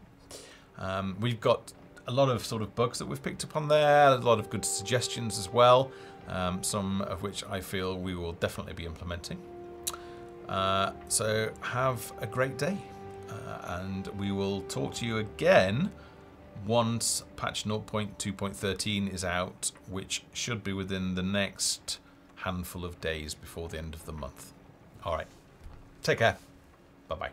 We've got a lot of sort of bugs that we've picked up on there, a lot of good suggestions as well, some of which I feel we will definitely be implementing. So have a great day, and we will talk to you again once patch 0.2.13 is out, which should be within the next handful of days before the end of the month. All right, take care. Bye-bye.